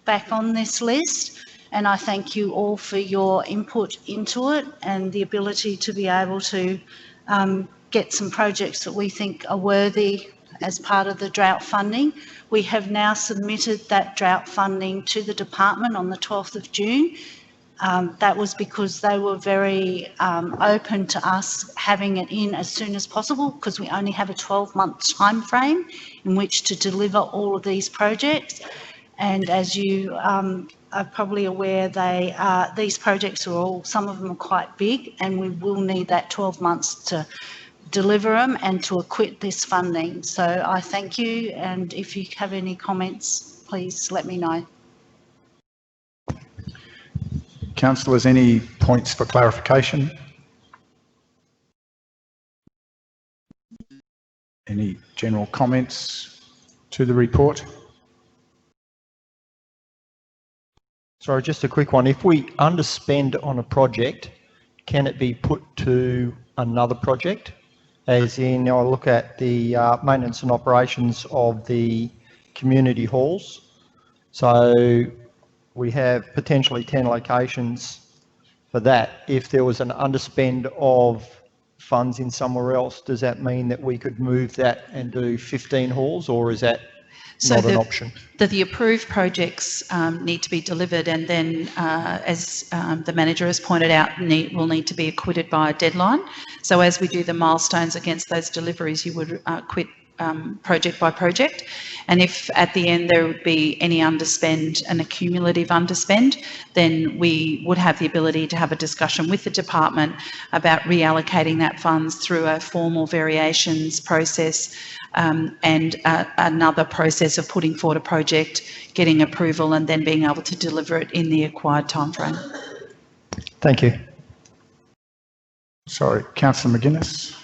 back on this list. And I thank you all for your input into it and the ability to be able to get some projects that we think are worthy as part of the drought funding. We have now submitted that drought funding to the department on the 12th of June. That was because they were very open to us having it in as soon as possible, because we only have a 12-month time frame in which to deliver all of these projects. And as you are probably aware, these projects are all, some of them are quite big, and we will need that 12 months to deliver them and to acquit this funding. So I thank you, and if you have any comments, please let me know. Councillors, any points for clarification? Any general comments to the report? Sorry, just a quick one. If we underspend on a project, can it be put to another project? As in, I look at the maintenance and operations of the community halls. So we have potentially 10 locations for that. If there was an underspend of funds in somewhere else, does that mean that we could move that and do 15 halls, or is that not an option? The approved projects need to be delivered, and then, as the manager has pointed out, will need to be acquitted by a deadline. So as we do the milestones against those deliveries, you would quit project by project. And if at the end there would be any underspend, an accumulative underspend, then we would have the ability to have a discussion with the department about reallocating that funds through a formal variations process, and another process of putting forward a project, getting approval, and then being able to deliver it in the acquired timeframe. Thank you. Sorry, Councillor McGuinness.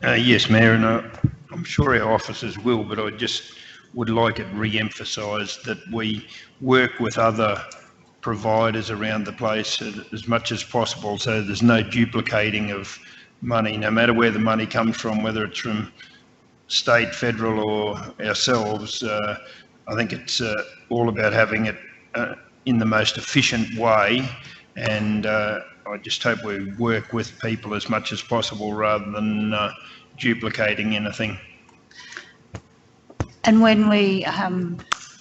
Yes, Mayor, and I'm sure our officers will, but I just would like it re-emphasised that we work with other providers around the place as much as possible, so there's no duplicating of money, no matter where the money comes from, whether it's from state, federal or ourselves. I think it's all about having it in the most efficient way, and I just hope we work with people as much as possible rather than duplicating anything. And when we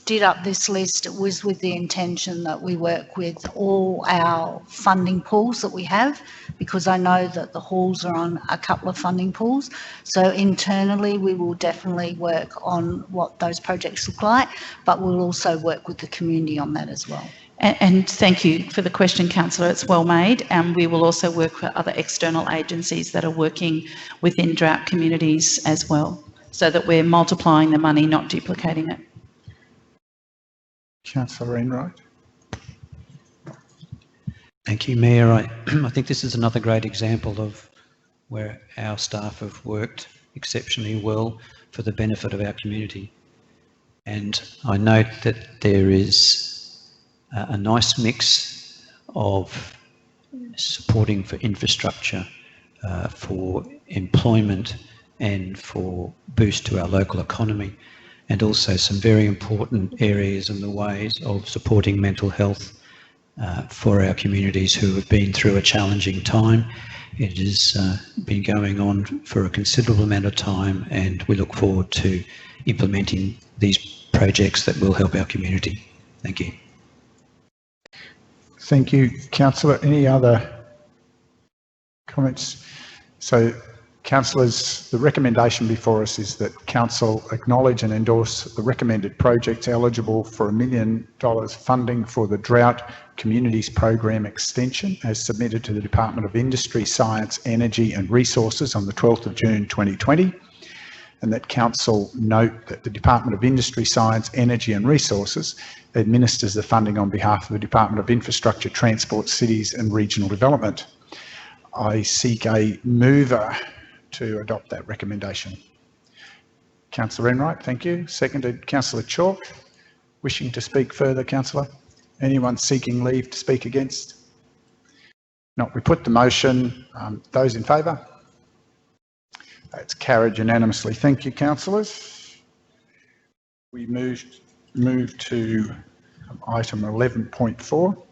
did up this list, it was with the intention that we work with all our funding pools that we have, because I know that the halls are on a couple of funding pools. So internally, we will definitely work on what those projects look like, but we'll also work with the community on that as well. And thank you for the question, Councillor. It's well made. And we will also work with other external agencies that are working within drought communities as well, so that we're multiplying the money, not duplicating it. Councillor Enright. Thank you, Mayor. I think this is another great example of where our staff have worked exceptionally well for the benefit of our community. And I note that there is a nice mix of supporting for infrastructure, for employment and for boost to our local economy, and also some very important areas in the ways of supporting mental health for our communities who have been through a challenging time. It has been going on for a considerable amount of time, and we look forward to implementing these projects that will help our community. Thank you. Thank you, Councillor. Any other comments? So, Councillors, the recommendation before us is that Council acknowledge and endorse the recommended projects eligible for $1 million funding for the Drought Communities Program extension as submitted to the Department of Industry, Science, Energy and Resources on the 12th of June 2020, and that Council note that the Department of Industry, Science, Energy and Resources administers the funding on behalf of the Department of Infrastructure, Transport, Cities and Regional Development. I seek a mover to adopt that recommendation. Councillor Enright, thank you. Seconded, Councillor Chalk. Wishing to speak further, Councillor? Anyone seeking leave to speak against? No, we put the motion. Those in favour? That's carried unanimously. Thank you, Councillors. We move to item 11.4.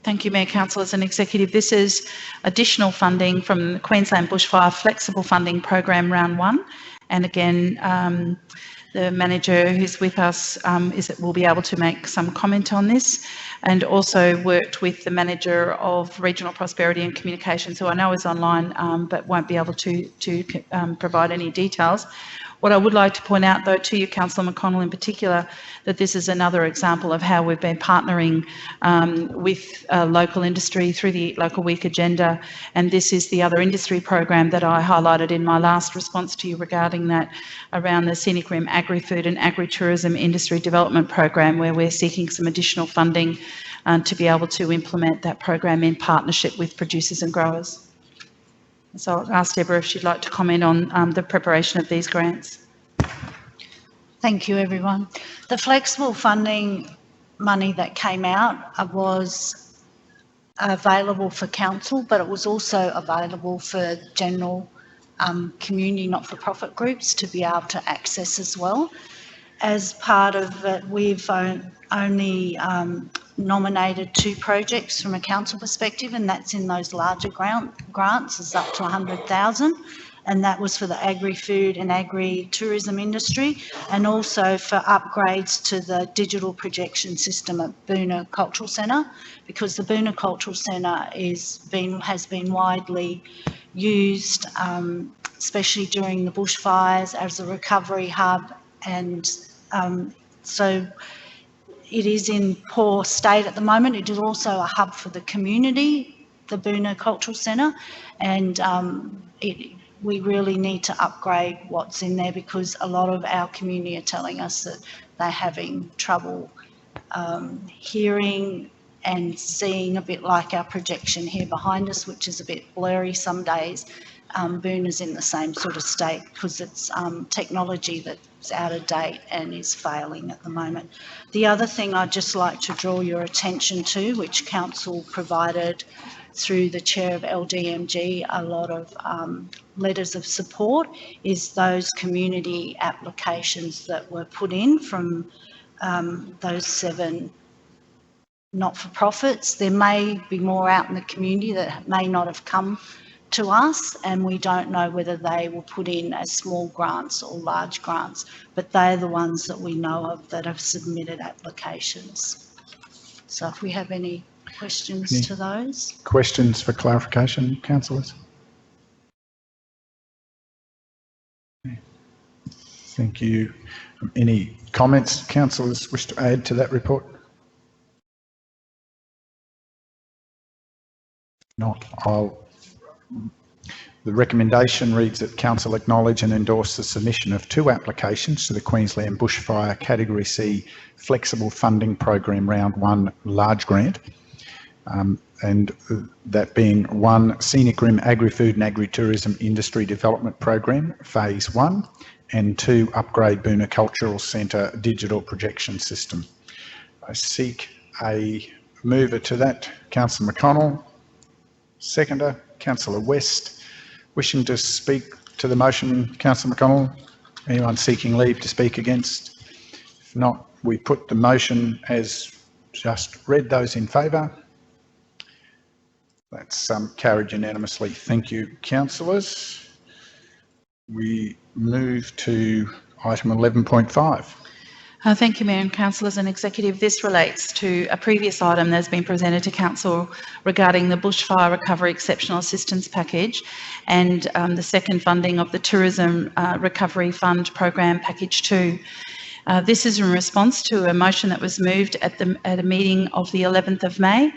Thank you, Mayor, Councillors and Executive. This is additional funding from the Queensland Bushfire Flexible Funding Program Round 1. And again, the manager who's with us will be able to make some comment on this, and also worked with the manager of Regional Prosperity and Communications, who I know is online but won't be able to provide any details. What I would like to point out, though, to you, Councillor McConnell in particular, that this is another example of how we've been partnering with local industry through the Local Week agenda, and this is the other industry program that I highlighted in my last response to you regarding that, around the Scenic Rim Agri-Food and Agri-Tourism Industry Development Program, where we're seeking some additional funding to be able to implement that program in partnership with producers and growers. So I'll ask Deborah if she'd like to comment on the preparation of these grants. Thank you, everyone. The flexible funding money that came out was available for council, but it was also available for general community not-for-profit groups to be able to access as well. As part of it, we've only nominated 2 projects from a council perspective, and that's in those larger grants, is up to 100,000, and that was for the agri-food and agri-tourism industry, and also for upgrades to the digital projection system at Boona Cultural Centre, because the Boona Cultural Centre has been widely used, especially during the bushfires, as a recovery hub, and so it is in poor state at the moment. It is also a hub for the community, the Boona Cultural Centre, and we really need to upgrade what's in there, because a lot of our community are telling us that they're having trouble hearing and seeing, a bit like our projection here behind us, which is a bit blurry some days. Boona's in the same sort of state because it's technology that's out of date and is failing at the moment. The other thing I'd just like to draw your attention to, which Council provided through the Chair of LDMG a lot of letters of support, is those community applications that were put in from those 7 not-for-profits. There may be more out in the community that may not have come to us, and we don't know whether they will put in as small grants or large grants, but they're the ones that we know of that have submitted applications. So if we have any questions to those. Questions for clarification, councillors? Thank you. Any comments councillors wish to add to that report? Not. The recommendation reads that council acknowledge and endorse the submission of 2 applications to the Queensland Bushfire Category C Flexible Funding Program Round 1 Large Grant, and that being 1 Scenic Rim Agri-Food and Agri-Tourism Industry Development Program Phase 1 and 2 Upgrade Boona Cultural Centre Digital Projection System. I seek a mover to that. Councillor McConnell. Seconder, Councillor West. Wishing to speak to the motion, Councillor McConnell? Anyone seeking leave to speak against? If not, we put the motion as just read. Those in favour? That's carried unanimously. Thank you, councillors. We move to item 11.5. Thank you, Mayor and Councillors and Executive. This relates to a previous item that has been presented to Council regarding the Bushfire Recovery Exceptional Assistance Package and the second funding of the Tourism Recovery Fund Program Package 2. This is in response to a motion that was moved at a meeting of the 11th of May,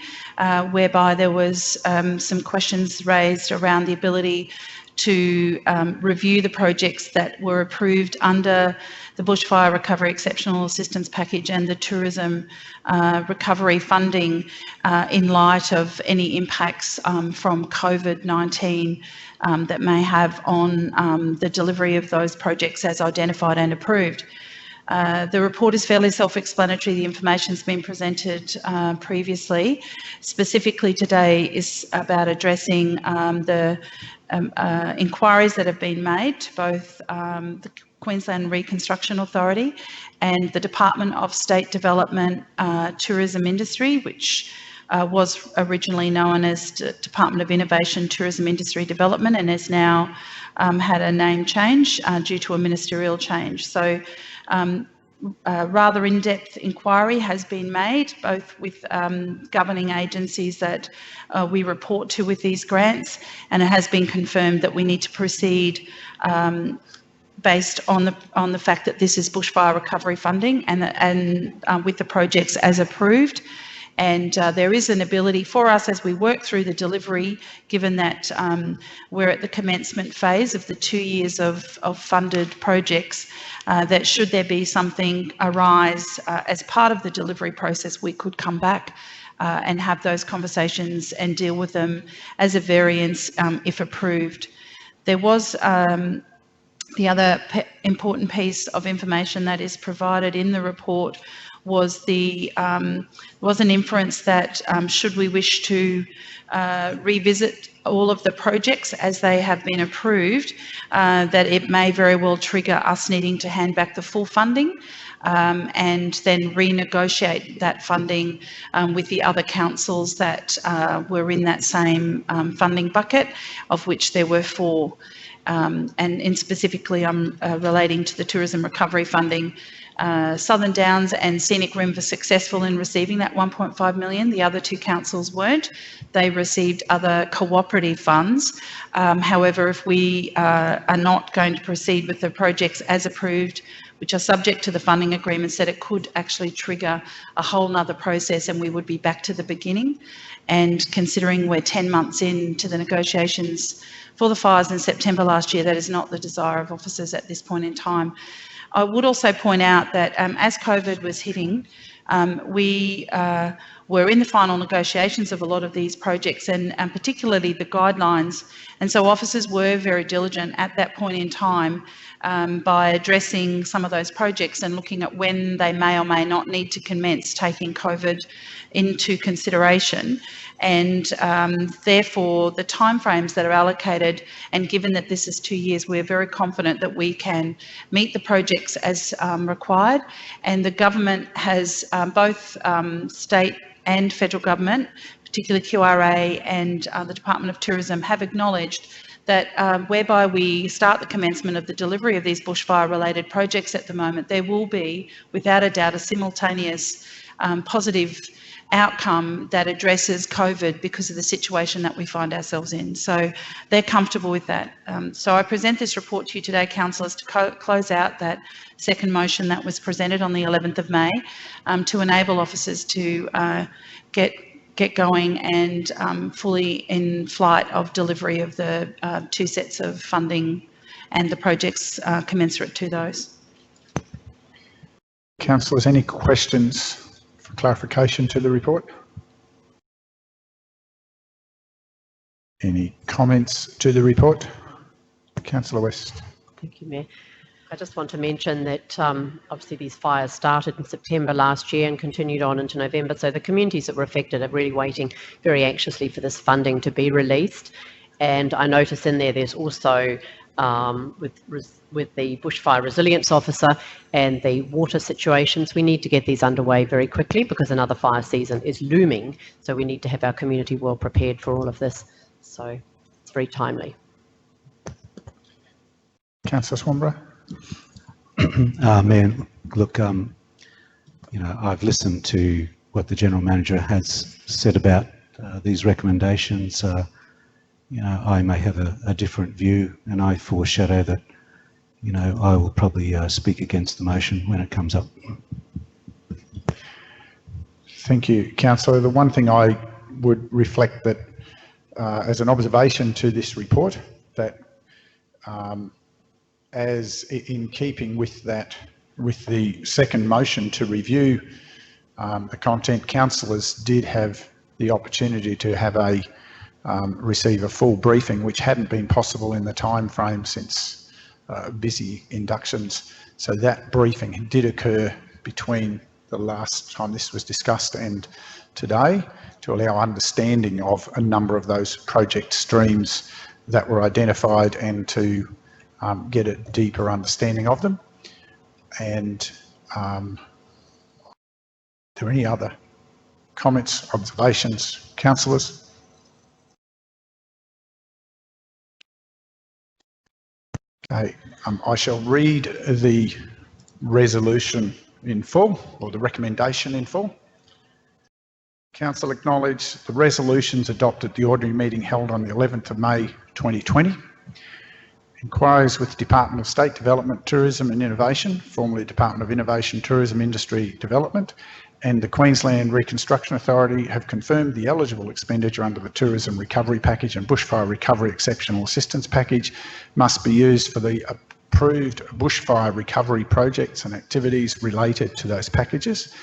whereby there was some questions raised around the ability to review the projects that were approved under the Bushfire Recovery Exceptional Assistance Package and the Tourism Recovery Funding in light of any impacts from COVID-19 that may have on the delivery of those projects as identified and approved. The report is fairly self-explanatory. The information's been presented previously. Specifically today is about addressing the inquiries that have been made to both the Queensland Reconstruction Authority and the Department of State Development Tourism Industry, which was originally known as Department of Innovation, Tourism Industry Development, and has now had a name change due to a ministerial change. So rather in-depth inquiry has been made, both with governing agencies that we report to with these grants, and it has been confirmed that we need to proceed based on the fact that this is bushfire recovery funding and with the projects as approved. And there is an ability for us as we work through the delivery, given that we're at the commencement phase of the 2 years of funded projects, that should there be something arise as part of the delivery process, we could come back and have those conversations and deal with them as a variance if approved. There was the other important piece of information that is provided in the report was an inference that should we wish to revisit all of the projects as they have been approved, that it may very well trigger us needing to hand back the full funding and then renegotiate that funding with the other councils that were in that same funding bucket, of which there were 4. And specifically, I'm relating to the tourism recovery funding. Southern Downs and Scenic Rim were successful in receiving that 1.5 million. The other 2 councils weren't. They received other cooperative funds. However, if we are not going to proceed with the projects as approved, which are subject to the funding agreements, that it could actually trigger a whole nother process and we would be back to the beginning. And considering we're 10 months into the negotiations for the fires in September last year, that is not the desire of officers at this point in time. I would also point out that as COVID was hitting, we were in the final negotiations of a lot of these projects and particularly the guidelines. And so officers were very diligent at that point in time by addressing some of those projects and looking at when they may or may not need to commence, taking COVID into consideration. And therefore, the timeframes that are allocated, and given that this is 2 years, we're very confident that we can meet the projects as required. And the government has, both state and federal government, particularly QRA and the Department of Tourism, have acknowledged that whereby we start the commencement of the delivery of these bushfire-related projects at the moment, there will be, without a doubt, a simultaneous positive outcome that addresses COVID because of the situation that we find ourselves in. So they're comfortable with that. So I present this report to you today, councillors, to close out that second motion that was presented on the 11th of May to enable officers to get going and fully in flight of delivery of the 2 sets of funding and the projects commensurate to those. Councillors, any questions for clarification to the report? Any comments to the report? Councillor West. Thank you, Mayor. I just want to mention that obviously these fires started in September last year and continued on into November. So the communities that were affected are really waiting very anxiously for this funding to be released. And I notice in there's also with the Bushfire Resilience Officer and the water situations, we need to get these underway very quickly because another fire season is looming. So we need to have our community well prepared for all of this. So it's very timely. Councillor Swanborough. Mayor, look, you know, I've listened to what the General Manager has said about these recommendations. You know, I may have a different view, and I foreshadow that, you know, I will probably speak against the motion when it comes up. Thank you, Councillor. The one thing I would reflect that as an observation to this report, that as in keeping with that, with the second motion to review the content, councillors did have the opportunity to have a receive a full briefing, which hadn't been possible in the time frame since busy inductions. So that briefing did occur between the last time this was discussed and today to allow understanding of a number of those project streams that were identified and to get a deeper understanding of them. And are there any other comments, observations, councillors? Okay, I shall read the resolution in full, or the recommendation in full. Council acknowledge the resolutions adopted at the ordinary meeting held on the 11th of May 2020. Inquiries with the Department of State Development, Tourism and Innovation, formerly Department of Innovation, Tourism, Industry Development, and the Queensland Reconstruction Authority have confirmed the eligible expenditure under the Tourism Recovery Package and Bushfire Recovery Exceptional Assistance Package must be used for the approved bushfire recovery projects and activities related to those packages,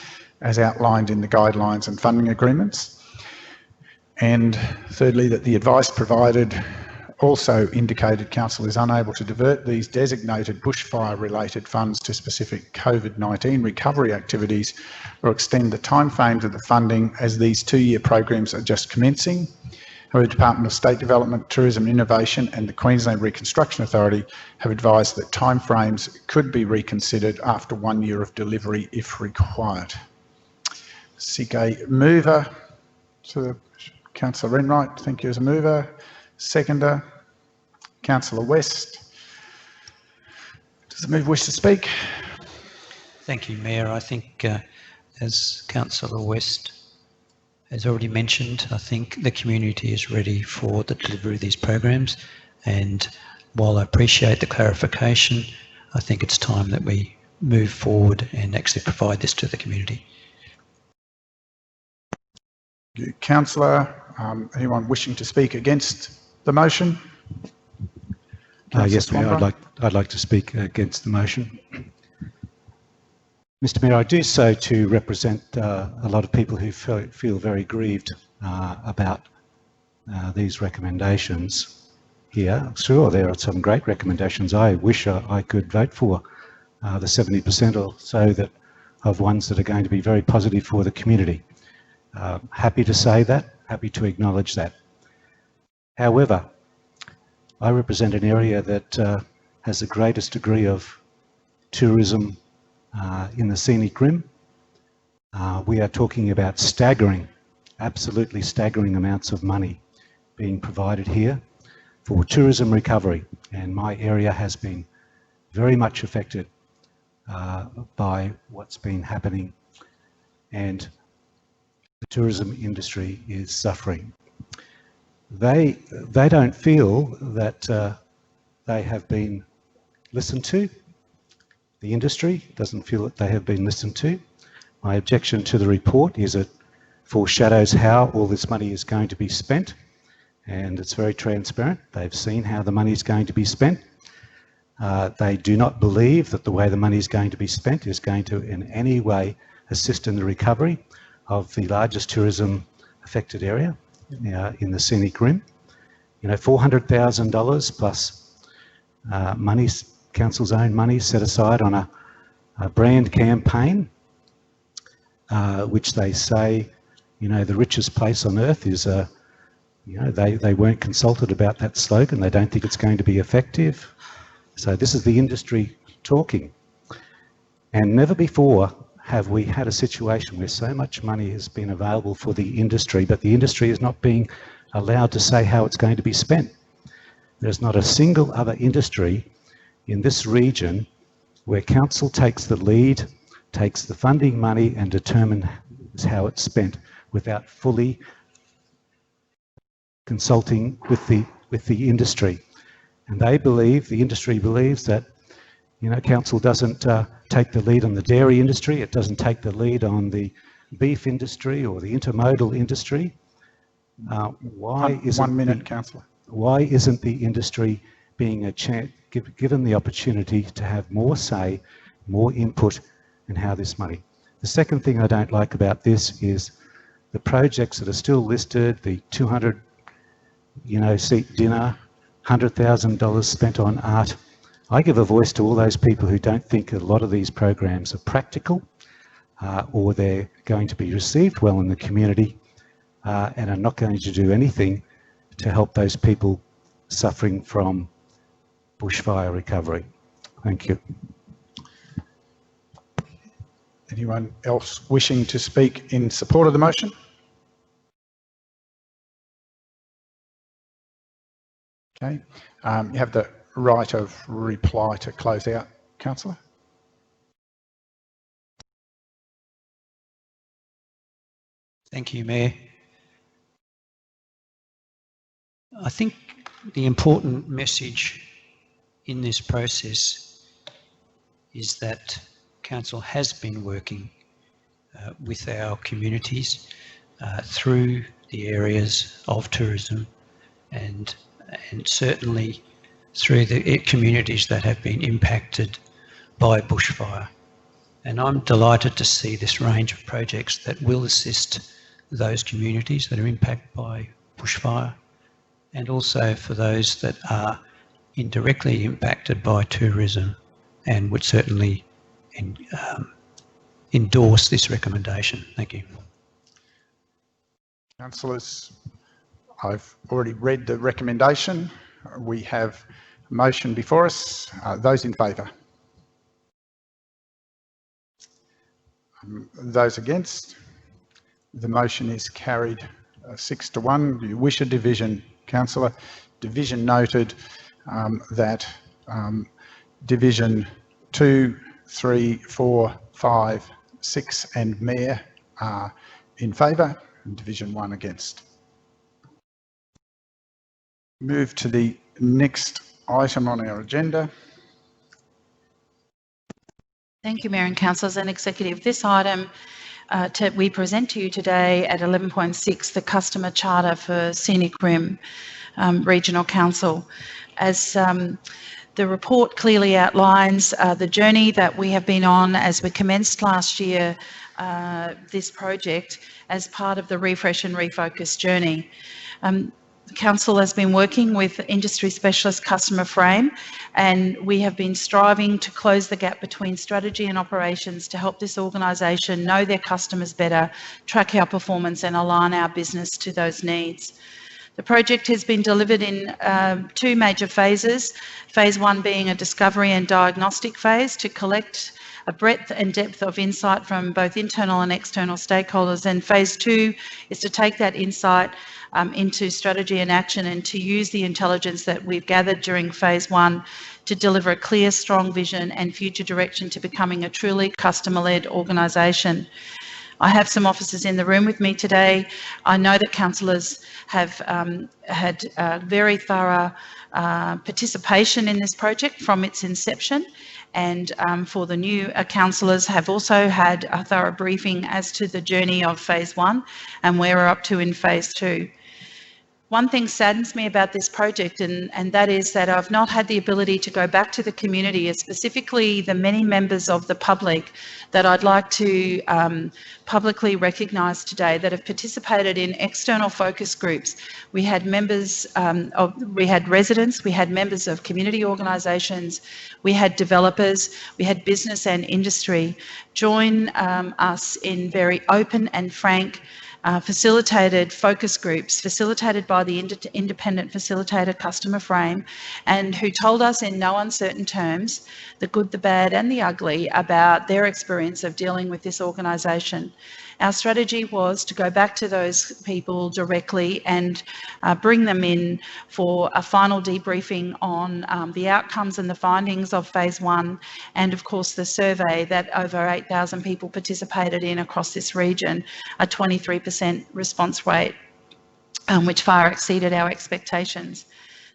as outlined in the guidelines and funding agreements. And thirdly, that the advice provided also indicated council is unable to divert these designated bushfire-related funds to specific COVID-19 recovery activities or extend the timeframes of the funding, as these 2-year programs are just commencing. However, the Department of State Development, Tourism and Innovation and the Queensland Reconstruction Authority have advised that timeframes could be reconsidered after 1 year of delivery if required. Seek a mover to Councillor Renwright. Thank you as a mover. Seconder, Councillor West. Does the mover wish to speak? Thank you, Mayor. I think, as Councillor West has already mentioned, I think the community is ready for the delivery of these programs. And while I appreciate the clarification, I think it's time that we move forward and actually provide this to the community. Councillor, anyone wishing to speak against the motion? Yes, Mayor, I'd like to speak against the motion. Mr. Mayor, I do so to represent a lot of people who feel very grieved about these recommendations here. Sure, there are some great recommendations. I wish I could vote for the 70% or so of ones that are going to be very positive for the community. Happy to say that, happy to acknowledge that. However, I represent an area that has the greatest degree of tourism in the scenic rim. We are talking about staggering absolutely staggering amounts of money being provided here for tourism recovery, and my area has been very much affected by what's been happening, and the tourism industry is suffering. They don't feel that they have been listened to. The industry doesn't feel that they have been listened to. My objection to the report is it foreshadows how all this money is going to be spent, and it's very transparent. They've seen how the money is going to be spent. They do not believe that the way the money is going to be spent is going to in any way assist in the recovery of the largest tourism affected area in the scenic rim. You know, $400,000 plus money, council's own money set aside on a brand campaign, which they say, you know, the richest place on earth is, you know, they weren't consulted about that slogan. They don't think it's going to be effective. So this is the industry talking. And never before have we had a situation where so much money has been available for the industry, but the industry is not being allowed to say how it's going to be spent. There's not a single other industry in this region where council takes the lead, takes the funding money and determines how it's spent without fully consulting with the industry. And they believe, the industry believes that, you know, council doesn't take the lead on the dairy industry, it doesn't take the lead on the beef industry or the intermodal industry. Why isn't the industry being given the opportunity to have more say, more input in how this money? The second thing I don't like about this is the projects that are still listed, the 200, you know, seat dinner, $100,000 spent on art. I give a voice to all those people who don't think a lot of these programs are practical or they're going to be received well in the community and are not going to do anything to help those people suffering from bushfire recovery. Thank you. Anyone else wishing to speak in support of the motion? Okay, you have the right of reply to close out, Councillor. Thank you, Mayor. I think the important message in this process is that Council has been working with our communities through the areas of tourism and certainly through the communities that have been impacted by bushfire. And I'm delighted to see this range of projects that will assist those communities that are impacted by bushfire, and also for those that are indirectly impacted by tourism, and would certainly endorse this recommendation. Thank you. Councillors, I've already read the recommendation. We have a motion before us. Those in favour? Those against? The motion is carried 6-1. Do you wish a division, Councillor? Division noted. That Division 2, 3, 4, 5, 6 and Mayor are in favour, and Division 1 against. Move to the next item on our agenda. Thank you, Mayor and Councillors and Executive. This item we present to you today at 11.6, the Customer Charter for Scenic Rim Regional Council. As the report clearly outlines the journey that we have been on as we commenced last year, this project as part of the Refresh and Refocus journey. The Council has been working with industry specialist Customer Frame, and we have been striving to close the gap between strategy and operations to help this organisation know their customers better, track our performance and align our business to those needs. The project has been delivered in 2 major phases. Phase 1 being a discovery and diagnostic phase to collect a breadth and depth of insight from both internal and external stakeholders. And phase 2 is to take that insight into strategy and action, and to use the intelligence that we've gathered during phase 1 to deliver a clear, strong vision and future direction to becoming a truly customer-led organisation. I have some officers in the room with me today. I know that councillors have had very thorough participation in this project from its inception, and for the new councillors have also had a thorough briefing as to the journey of phase 1 and where we're up to in phase 2. One thing saddens me about this project, and that is that I've not had the ability to go back to the community, specifically the many members of the public that I'd like to publicly recognise today that have participated in external focus groups. We had members we had residents, we had members of community organisations, we had developers, we had business and industry join us in very open and frank facilitated focus groups, facilitated by the independent facilitator Customer Frame, and who told us in no uncertain terms the good, the bad and the ugly about their experience of dealing with this organisation. Our strategy was to go back to those people directly and bring them in for a final debriefing on the outcomes and the findings of phase 1, and of course the survey that over 8,000 people participated in across this region, a 23% response rate, which far exceeded our expectations.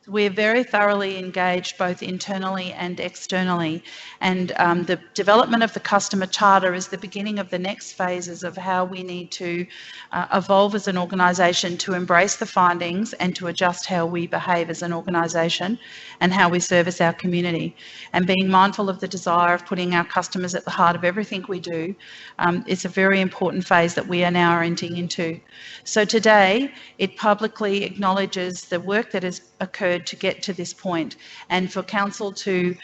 We're very thoroughly engaged both internally and externally, and the development of the customer charter is the beginning of the next phases of how we need to evolve as an organisation to embrace the findings and to adjust how we behave as an organisation and how we service our community. And being mindful of the desire of putting our customers at the heart of everything we do, it's a very important phase that we are now entering into. So today, it publicly acknowledges the work that has occurred to get to this point, and for council to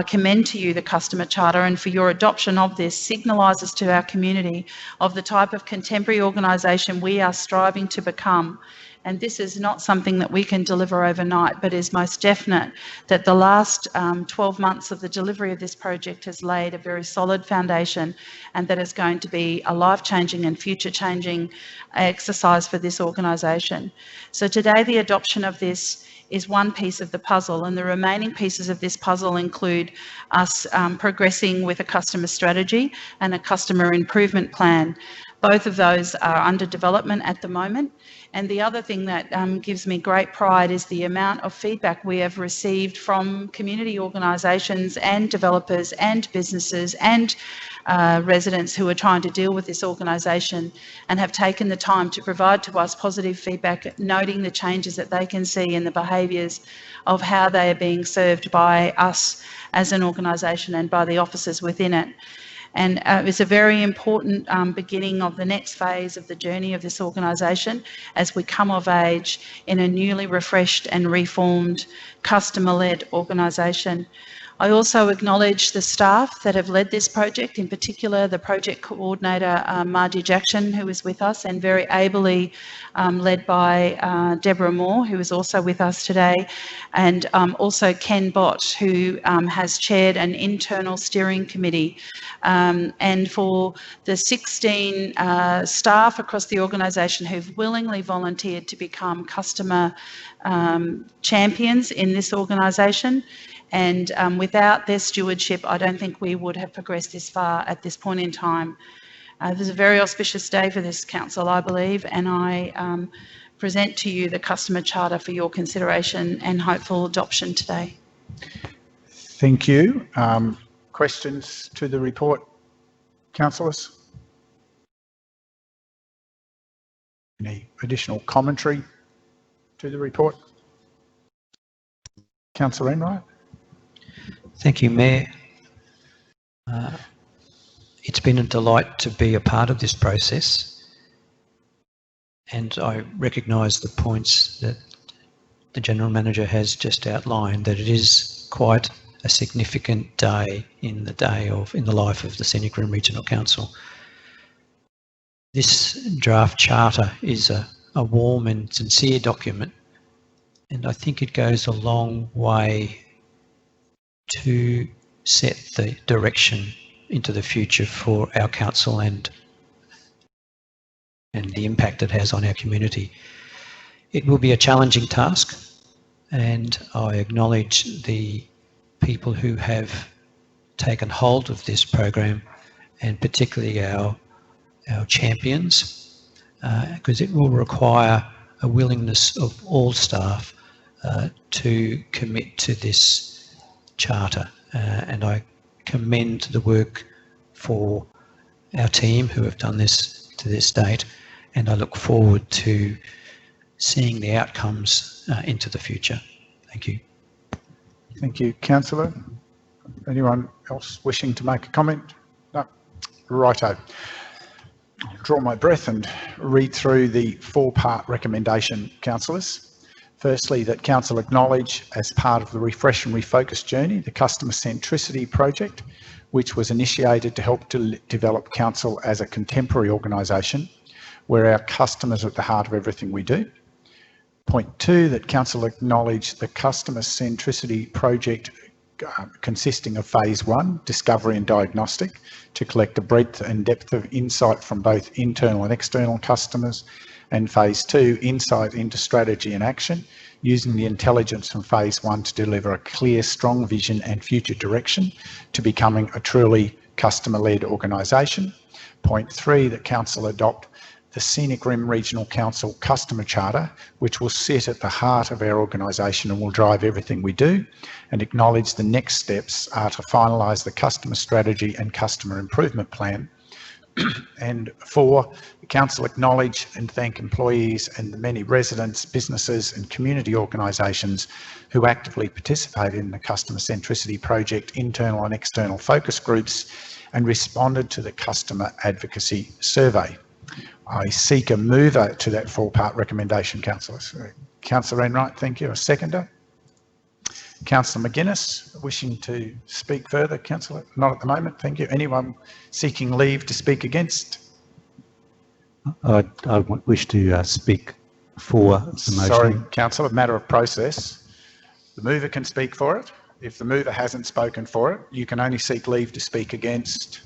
commend to you the customer charter, and for your adoption of this signalises to our community of the type of contemporary organisation we are striving to become. And this is not something that we can deliver overnight, but is most definite that the last 12 months of the delivery of this project has laid a very solid foundation, and that is going to be a life-changing and future-changing exercise for this organisation. So today the adoption of this is one piece of the puzzle, and the remaining pieces of this puzzle include us progressing with a customer strategy and a customer improvement plan. Both of those are under development at the moment. And the other thing that gives me great pride is the amount of feedback we have received from community organisations and developers and businesses and residents who are trying to deal with this organisation, and have taken the time to provide to us positive feedback, noting the changes that they can see in the behaviours of how they are being served by us as an organisation and by the officers within it. And it's a very important beginning of the next phase of the journey of this organisation as we come of age in a newly refreshed and reformed customer-led organisation. I also acknowledge the staff that have led this project, in particular the project coordinator Margie Jackson, who is with us, and very ably led by Deborah Moore, who is also with us today, and also Ken Bott, who has chaired an internal steering committee. And for the 16 staff across the organisation who've willingly volunteered to become customer champions in this organisation. And without their stewardship, I don't think we would have progressed this far at this point in time. This is a very auspicious day for this council, I believe, and I present to you the customer charter for your consideration and hopeful adoption today. Thank you. Questions to the report, councillors? Any additional commentary to the report? Councillor Enright. Thank you, Mayor. It's been a delight to be a part of this process, and I recognise the points that the General Manager has just outlined, that it is quite a significant day in the life of the Scenic Room Regional Council. This draft charter is a warm and sincere document, and I think it goes a long way to set the direction into the future for our council and the impact it has on our community. It will be a challenging task, and I acknowledge the people who have taken hold of this program, and particularly our champions, because it will require a willingness of all staff to commit to this charter. And I commend the work for our team who have done this to this date, and I look forward to seeing the outcomes into the future. Thank you. Thank you, Councillor. Anyone else wishing to make a comment? No. Righto. I'll draw my breath and read through the four-part recommendation, councillors. Firstly, that council acknowledge, as part of the Refresh and Refocus journey, the customer centricity project, which was initiated to help develop council as a contemporary organisation, where our customers are at the heart of everything we do. Point two, that council acknowledge the customer centricity project consisting of phase one, discovery and diagnostic, to collect a breadth and depth of insight from both internal and external customers, and phase two, insight into strategy and action, using the intelligence from phase one to deliver a clear, strong vision and future direction to becoming a truly customer-led organisation. Point three, that council adopt the Scenic Rim Regional Council Customer Charter, which will sit at the heart of our organisation and will drive everything we do, and acknowledge the next steps are to finalise the customer strategy and customer improvement plan. And four, the council acknowledge and thank employees and the many residents, businesses and community organisations who actively participate in the customer centricity project, internal and external focus groups, and responded to the customer advocacy survey. I seek a mover to that four-part recommendation, councillors. Councillor Enright, thank you. A seconder. Councillor McGuinness, wishing to speak further. Councillor, not at the moment, thank you. Anyone seeking leave to speak against? I wish to speak for the motion. Sorry, councillor, matter of process. The mover can speak for it. If the mover hasn't spoken for it, you can only seek leave to speak against.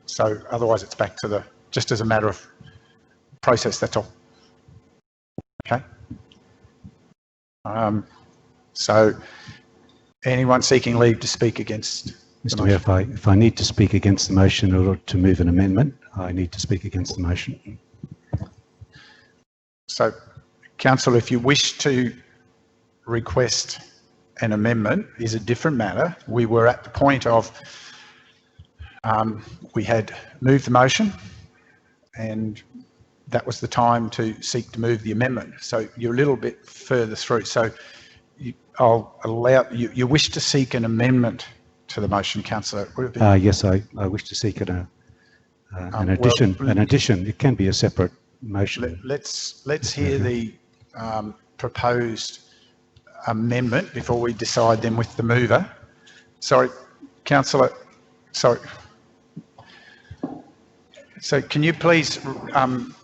So otherwise it's back to the, just as a matter of process, that's all. Okay. So anyone seeking leave to speak against? Mr. Mayor, if I need to speak against the motion in order to move an amendment, I need to speak against the motion. So, councillor, if you wish to request an amendment, is a different matter. We were at the point of we had moved the motion, and that was the time to seek to move the amendment. So you're a little bit further through. So I'll allow you wish to seek an amendment to the motion, councillor. Yes, I wish to seek an addition. An addition. It can be a separate motion. Let's hear the proposed amendment before we decide then with the mover. Sorry, councillor. Sorry. So can you please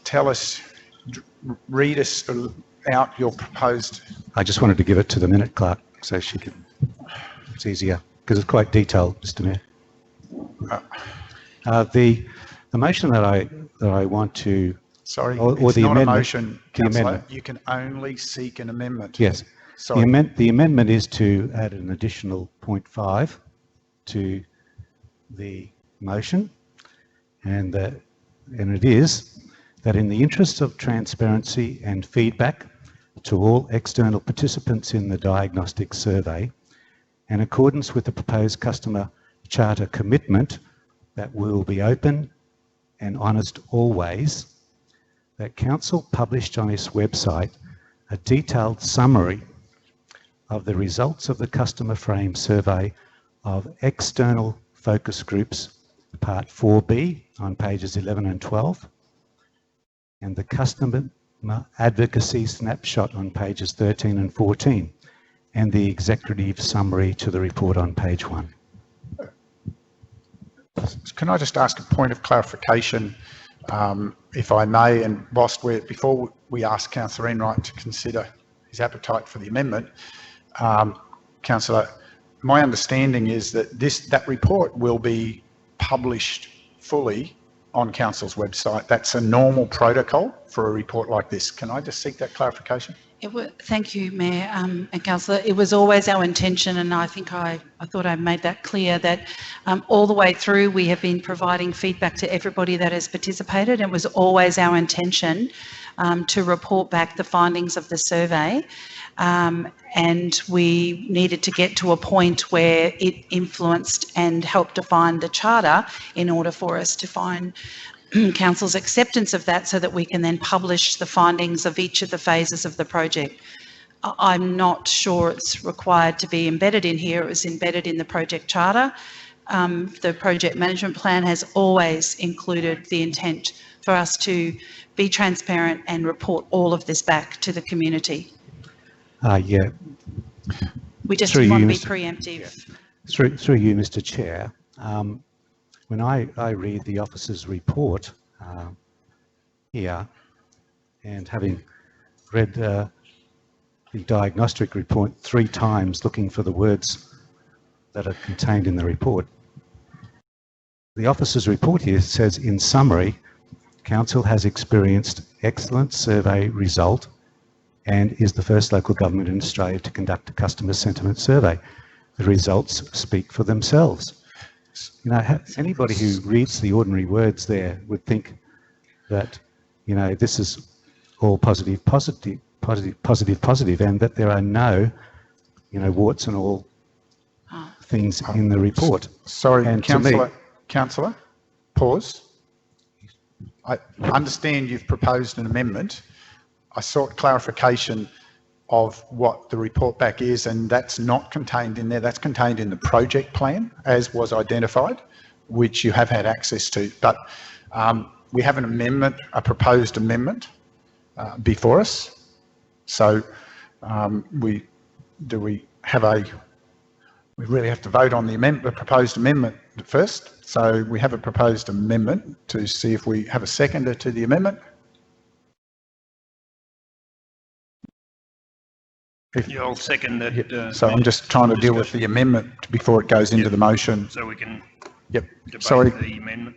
tell us, read us out your proposed... I just wanted to give it to the minute clerk so she can, it's easier, because it's quite detailed, Mr. Mayor. The motion that I want to... Sorry, or it's the not amendment, a motion, councillor. You can only seek an amendment. Yes. Sorry. The amendment is to add an additional 0.5 to the motion, and it is that in the interest of transparency and feedback to all external participants in the diagnostic survey, in accordance with the proposed customer charter commitment that we will be open and honest always, that council published on its website a detailed summary of the results of the customer frame survey of external focus groups, part 4B on pages 11 and 12, and the customer advocacy snapshot on pages 13 and 14, and the executive summary to the report on page 1. Can I just ask a point of clarification, if I may, and before we ask Councillor Enright to consider his appetite for the amendment, Councillor, my understanding is that that report will be published fully on Council's website. That's a normal protocol for a report like this. Can I just seek that clarification? Thank you, Mayor and Councillor. It was always our intention, and I think I thought I made that clear, that all the way through we have been providing feedback to everybody that has participated. It was always our intention to report back the findings of the survey, and we needed to get to a point where it influenced and helped define the charter in order for us to find Council's acceptance of that, so that we can then publish the findings of each of the phases of the project. I'm not sure it's required to be embedded in here. It was embedded in the project charter. The project management plan has always included the intent for us to be transparent and report all of this back to the community. Yeah. We just didn't want to be preemptive. Through you, Mr. Chair. When I read the officer's report here, and having read the diagnostic report 3 times looking for the words that are contained in the report, the officer's report here says, in summary, Council has experienced excellent survey result and is the first local government in Australia to conduct a customer sentiment survey. The results speak for themselves. You know, anybody who reads the ordinary words there would think that, you know, this is all positive, and that there are no, you know, warts and all things in the report. Sorry, and Councillor, pause. I understand you've proposed an amendment. I sought clarification of what the report back is, and that's not contained in there. That's contained in the project plan, as was identified, which you have had access to. But we have an amendment, a proposed amendment before us. So we really have to vote on the amendment, the proposed amendment first. So we have a proposed amendment to see if we have a seconder to the amendment. Yeah, I'll second that. So I'm just trying to deal with the amendment before it goes into the motion. So we can debate the amendment.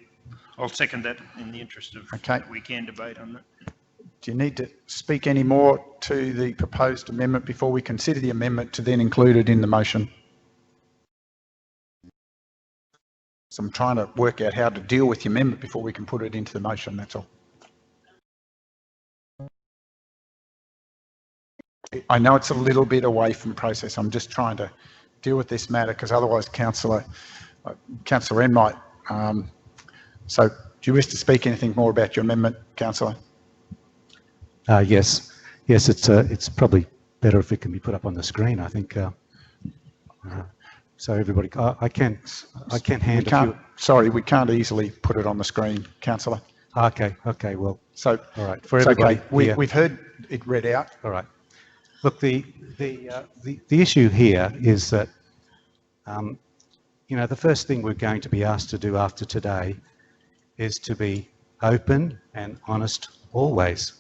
I'll second that in the interest of we can debate on that. Do you need to speak any more to the proposed amendment before we consider the amendment to then include it in the motion? So I'm trying to work out how to deal with the amendment before we can put it into the motion, that's all. I know it's a little bit away from process. I'm just trying to deal with this matter, because otherwise Councillor N might. So do you wish to speak anything more about your amendment, Councillor? Yes, it's probably better if it can be put up on the screen, I think. So everybody, I can hand a few. Sorry, we can't easily put it on the screen, Councillor. Okay, well. So all right, for everybody. Okay. We've heard it read out. All right. Look, the issue here is that, you know, the first thing we're going to be asked to do after today is to be open and honest always.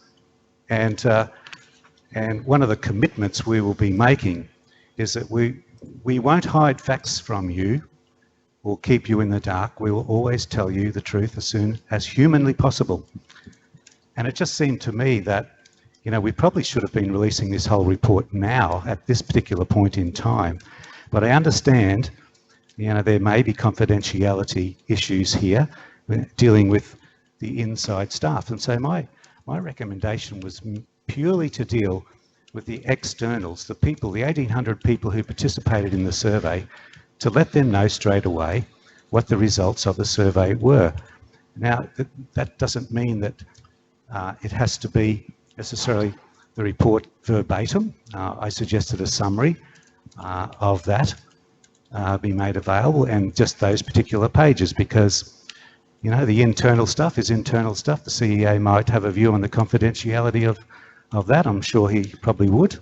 And one of the commitments we will be making is that we won't hide facts from you or keep you in the dark. We will always tell you the truth as soon as humanly possible. And it just seemed to me that, you know, we probably should have been releasing this whole report now at this particular point in time. But I understand, you know, there may be confidentiality issues here dealing with the inside staff. And so my recommendation was purely to deal with the externals, the people, the 1,800 people who participated in the survey, to let them know straight away what the results of the survey were. Now, that doesn't mean that it has to be necessarily the report verbatim. I suggested a summary of that be made available, and just those particular pages, because, you know, the internal stuff is internal stuff. The CEO might have a view on the confidentiality of that. I'm sure he probably would.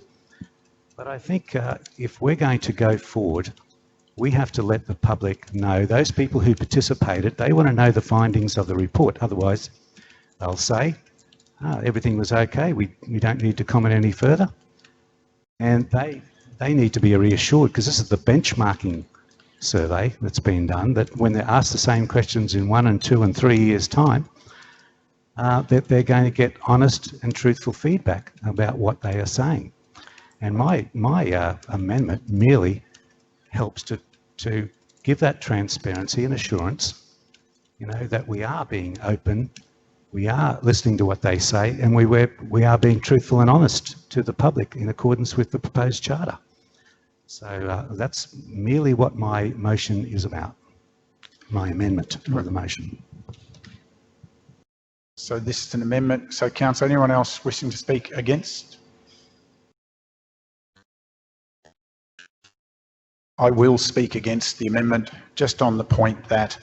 But I think if we're going to go forward, we have to let the public know, those people who participated, they want to know the findings of the report. Otherwise, they'll say, everything was okay, we don't need to comment any further. And they need to be reassured, because this is the benchmarking survey that's been done, that when they're asked the same questions in 1 and 2 and 3 years' time, that they're going to get honest and truthful feedback about what they are saying. And my amendment merely helps to give that transparency and assurance, you know, that we are being open, we are listening to what they say, and we are being truthful and honest to the public in accordance with the proposed charter. So that's merely what my motion is about, my amendment of the motion. So this is an amendment. So council, anyone else wishing to speak against? I will speak against the amendment just on the point that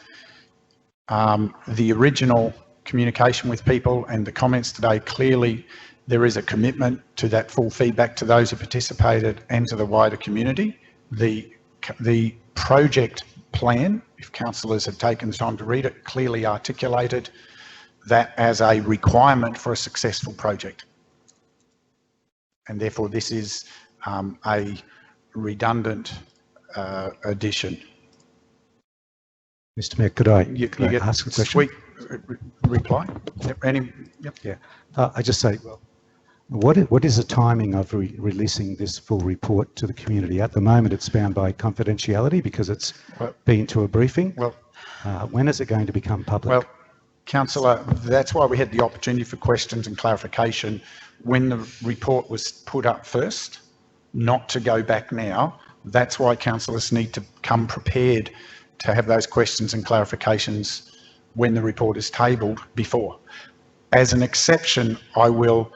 the original communication with people and the comments today, clearly there is a commitment to that full feedback to those who participated and to the wider community. The project plan, if councillors have taken the time to read it, clearly articulated that as a requirement for a successful project. And therefore this is a redundant addition. Mr. Mayor, could I ask a question? Sweet reply. Yeah. I just say, well, what is the timing of releasing this full report to the community? At the moment, it's bound by confidentiality because it's been to a briefing. Well, when is it going to become public? Well, Councillor, that's why we had the opportunity for questions and clarification when the report was put up first, not to go back now. That's why councillors need to come prepared to have those questions and clarifications when the report is tabled before. As an exception, I will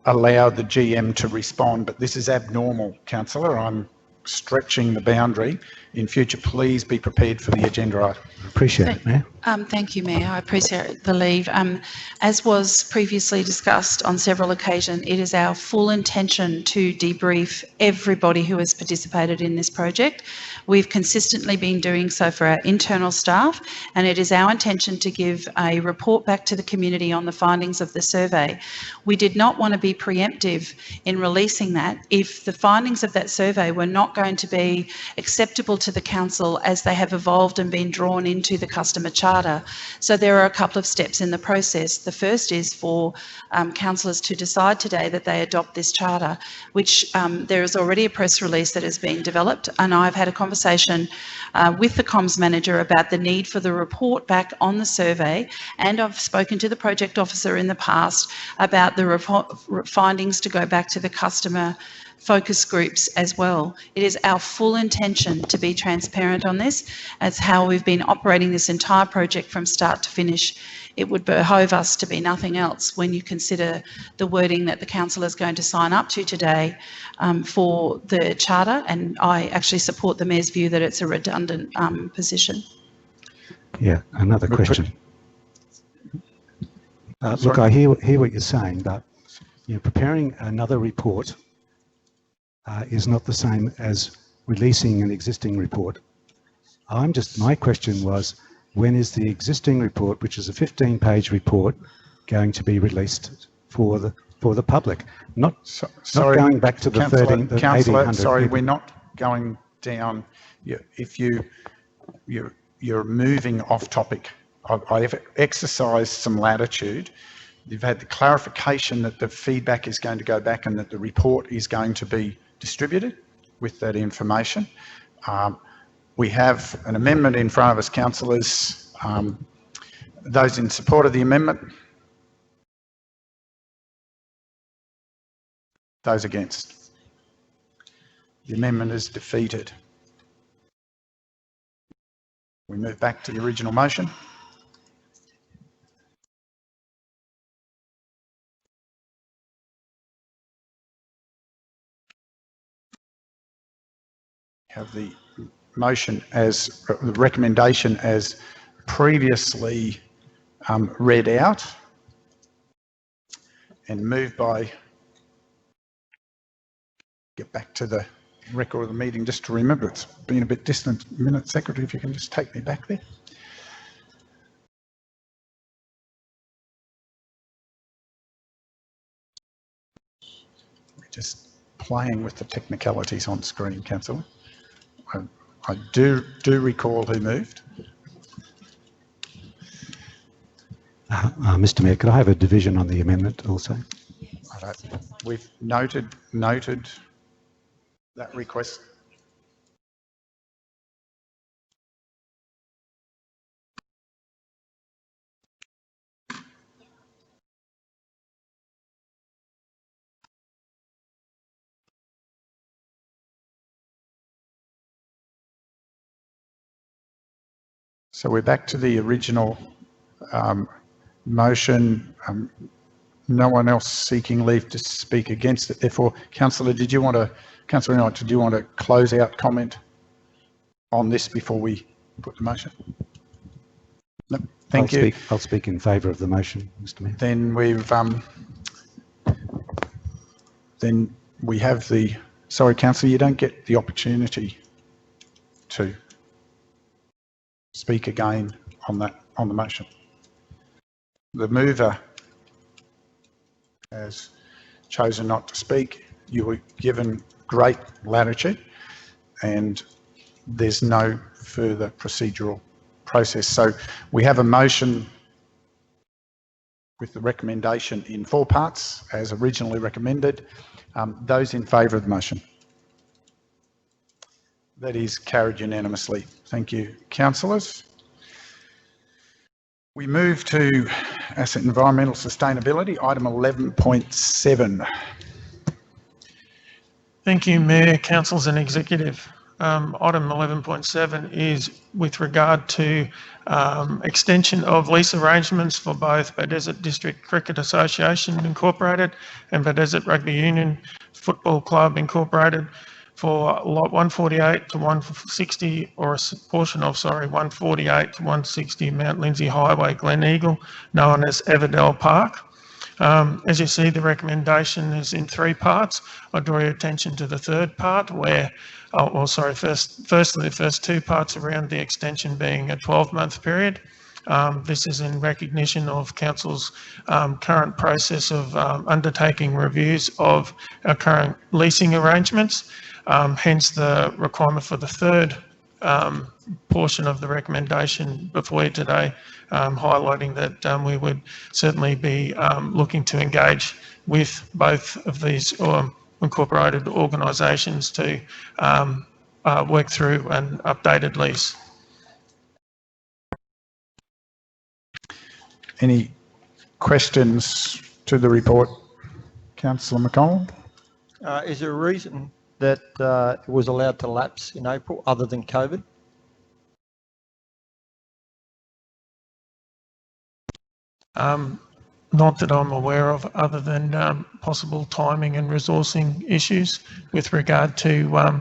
allow the GM to respond, but this is abnormal, councillor. I'm stretching the boundary. In future, please be prepared for the agenda item. Appreciate it, Mayor. Thank you, Mayor. I appreciate the leave. As was previously discussed on several occasions, it is our full intention to debrief everybody who has participated in this project. We've consistently been doing so for our internal staff, and it is our intention to give a report back to the community on the findings of the survey. We did not want to be preemptive in releasing that if the findings of that survey were not going to be acceptable to the council as they have evolved and been drawn into the customer charter. So there are a couple of steps in the process. The first is for councillors to decide today that they adopt this charter, which there is already a press release that has been developed, and I've had a conversation with the comms manager about the need for the report back on the survey, and I've spoken to the project officer in the past about the findings to go back to the customer focus groups as well. It is our full intention to be transparent on this. As how we've been operating this entire project from start to finish. It would behove us to be nothing else when you consider the wording that the council is going to sign up to today for the charter, and I actually support the Mayor's view that it's a redundant position. Yeah, another question. Look, I hear what you're saying, but you know, preparing another report is not the same as releasing an existing report. My question was, when is the existing report, which is a 15-page report, going to be released for the public? Not going back to the 1800. Sorry, we're not going down. If you're moving off topic, I've exercised some latitude. You've had the clarification that the feedback is going to go back and that the report is going to be distributed with that information. We have an amendment in front of us, councillors. Those in support of the amendment? Those against? The amendment is defeated. We move back to the original motion. Have the motion as the recommendation as previously read out and moved by, get back to the record of the meeting just to remember, it's been a bit distant. Minute Secretary, if you can just take me back there. Just playing with the technicalities on screen, Councillor. I do recall who moved. Mr Mayor, could I have a division on the amendment also? We've noted that request. So we're back to the original motion. No one else seeking leave to speak against it. Therefore, Councillor, Councillor Knight, did you want to close out comment on this before we put the motion? No. Thank you. I'll speak in favour of the motion, Mr Mayor. Then we have the. Sorry, Councillor, you don't get the opportunity to speak again on the motion. The mover has chosen not to speak. You were given great latitude and there's no further procedural process. So we have a motion with the recommendation in 4 parts as originally recommended. Those in favour of the motion? That is carried unanimously. Thank you, councillors. We move to asset environmental sustainability, item 11.7. Thank you, Mayor, councillors and executive. Item 11.7 is with regard to extension of lease arrangements for both Badesert District Cricket Association Incorporated and Badesert Rugby Union Football Club Incorporated for lot 148 to 160, or a portion of, 148 to 160 Mount Lindsay Highway, Glen Eagle, known as Everdell Park. As you see, the recommendation is in 3 parts. I draw your attention to the 3rd part where, firstly, the first 2 parts around the extension being a 12-month period. This is in recognition of Council's current process of undertaking reviews of our current leasing arrangements. Hence the requirement for the 3rd portion of the recommendation before you today, highlighting that we would certainly be looking to engage with both of these incorporated organisations to work through an updated lease. Any questions to the report? Councillor McConnell? Is there a reason that it was allowed to lapse in April other than COVID? Not that I'm aware of, other than possible timing and resourcing issues with regard to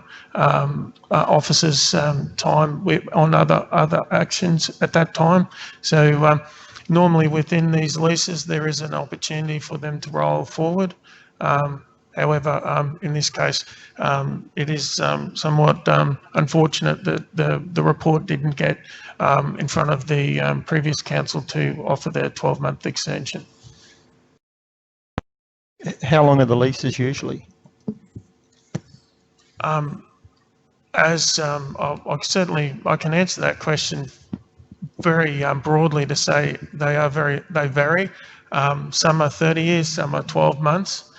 officers' time on other actions at that time. So normally within these leases there is an opportunity for them to roll forward. However, in this case, it is somewhat unfortunate that the report didn't get in front of the previous council to offer their 12-month extension. How long are the leases usually? I can answer that question very broadly to say they vary. Some are 30 years, some are 12 months.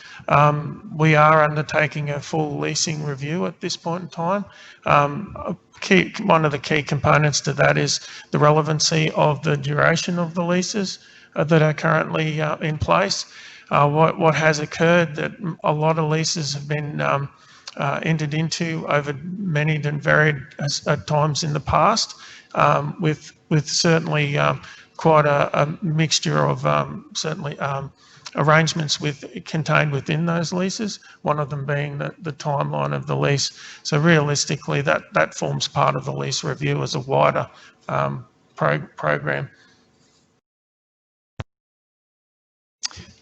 We are undertaking a full leasing review at this point in time. One of the key components to that is the relevancy of the duration of the leases that are currently in place. What has occurred that a lot of leases have been entered into over many and varied times in the past, with certainly quite a mixture of arrangements contained within those leases, one of them being the timeline of the lease. So realistically, that forms part of the lease review as a wider program.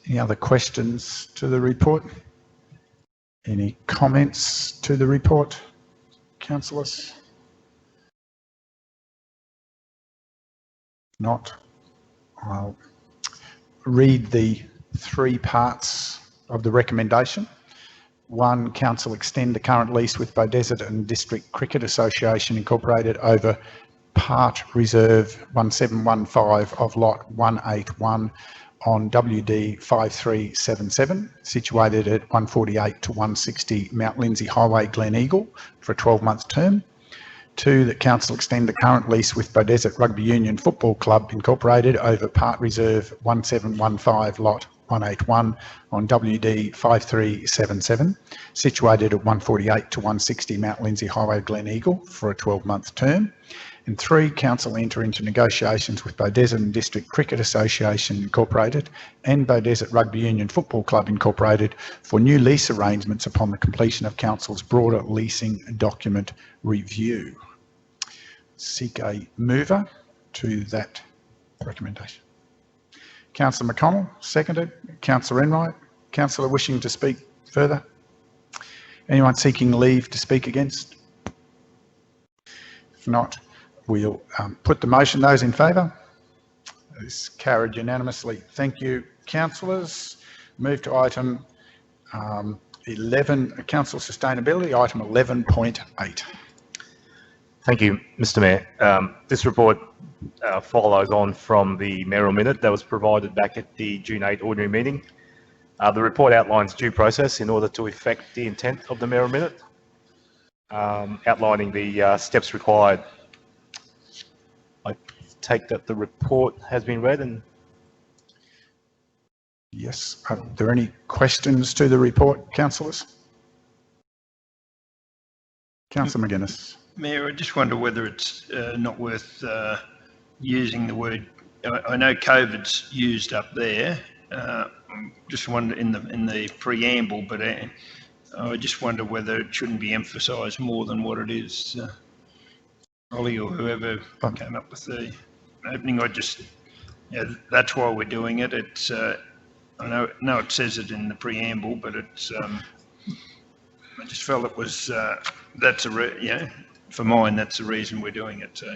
Any other questions to the report? Any comments to the report, councillors? Not. I'll read the 3 parts of the recommendation. 1, council extend the current lease with Beaudesert and District Cricket Association Incorporated over part reserve 1715 of lot 181 on WD 5377, situated at 148 to 160 Mount Lindsay Highway, Glen Eagle, for a 12-month term. 2, that council extend the current lease with Beaudesert Rugby Union Football Club Incorporated over part reserve 1715 lot 181 on WD 5377, situated at 148 to 160 Mount Lindsay Highway, Glen Eagle, for a 12-month term. And 3, council enter into negotiations with Beaudesert and District Cricket Association Incorporated and Beaudesert Rugby Union Football Club Incorporated for new lease arrangements upon the completion of council's broader leasing document review. Seek a mover to that recommendation. Councillor McConnell, seconded. Councillor Enright. Councillor wishing to speak further? Anyone seeking leave to speak against? If not, we'll put the motion. Those in favour? It's carried unanimously. Thank you, councillors. Move to item 11, council sustainability, item 11.8. Thank you, Mr. Mayor. This report follows on from the mayoral minute that was provided back at the June 8 ordinary meeting. The report outlines due process in order to effect the intent of the mayoral minute, outlining the steps required. I take that the report has been read and... Yes. Are there any questions to the report, councillors? Councillor McGuinness. Mayor, I just wonder whether it's not worth using the word. I know COVID's used up there. Just wonder in the preamble, but I just wonder whether it shouldn't be emphasised more than what it is. Ollie or whoever came up with the opening, that's why we're doing it. It's I know it says it in the preamble, but it's I just felt it was for mine, that's the reason we're doing it. So.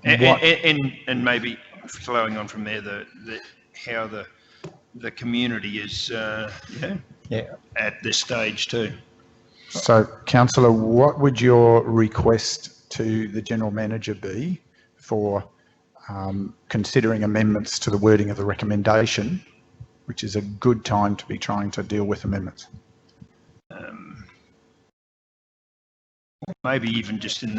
And maybe flowing on from there, how the community is at this stage too. So, councillor, what would your request to the general manager be for considering amendments to the wording of the recommendation, which is a good time to be trying to deal with amendments? Maybe even just on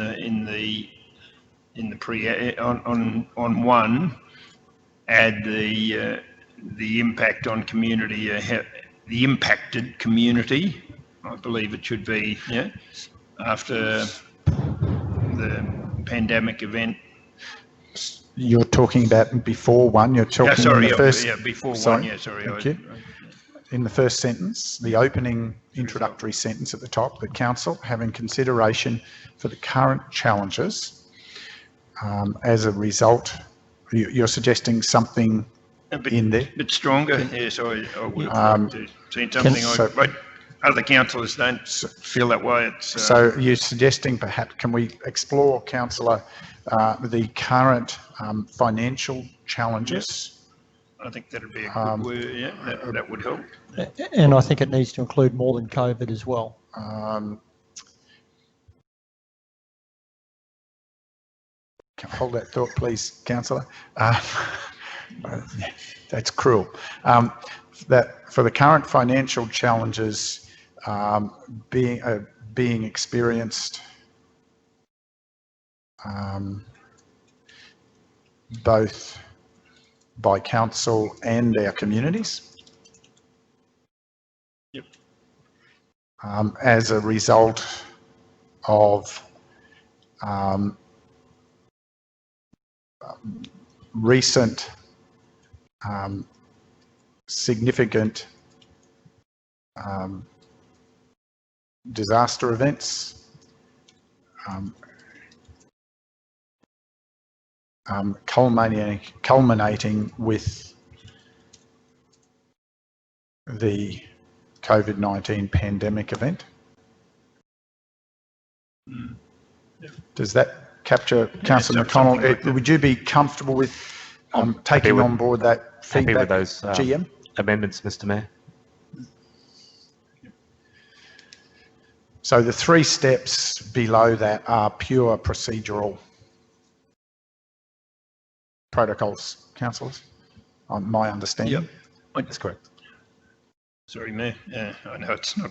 one, add the impact on community, the impacted community. I believe it should be after the pandemic event. You're talking about before one. You're talking in the first. Before sorry. one. Sorry. Thank you. In the first sentence, the opening introductory sentence at the top, the council, having consideration for the current challenges, as a result, you're suggesting something in there? A bit stronger, yes. I would like to see something. But other councillors don't feel that way. So you're suggesting perhaps, can we explore, councillor, the current financial challenges? I think that would be a good word, that would help. And I think it needs to include more than COVID as well. Hold that thought, please, councillor. That's cruel. That for the current financial challenges being experienced both by council and our communities. Yep. As a result of recent significant disaster events, culminating with the COVID-19 pandemic event. Does that capture, Councillor McConnell? Would you be comfortable with taking on board that feedback, happy with those GM? amendments, Mr. Mayor? So the 3 steps below that are pure procedural protocols, councillors, on my understanding. Yep. That's correct. Sorry, Mayor. I know it's not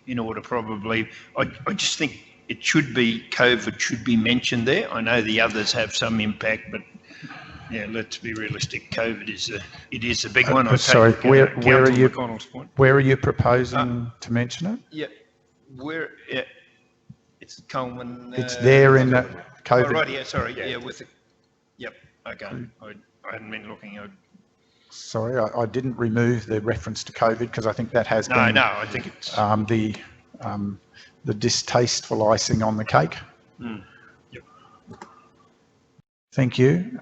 in order probably. I just think it should be, COVID should be mentioned there. I know the others have some impact, but yeah, let's be realistic. COVID is a big one. Sorry, where are you? McConnell's point. Where are you proposing to mention it? Yeah, it's Coleman. It's there in the COVID. Oh, right, yeah, sorry, yeah, with the, yep, okay. I hadn't been looking. Sorry, I didn't remove the reference to COVID because I think that has been. No, I think it's the distasteful icing on the cake. Yep. Thank you.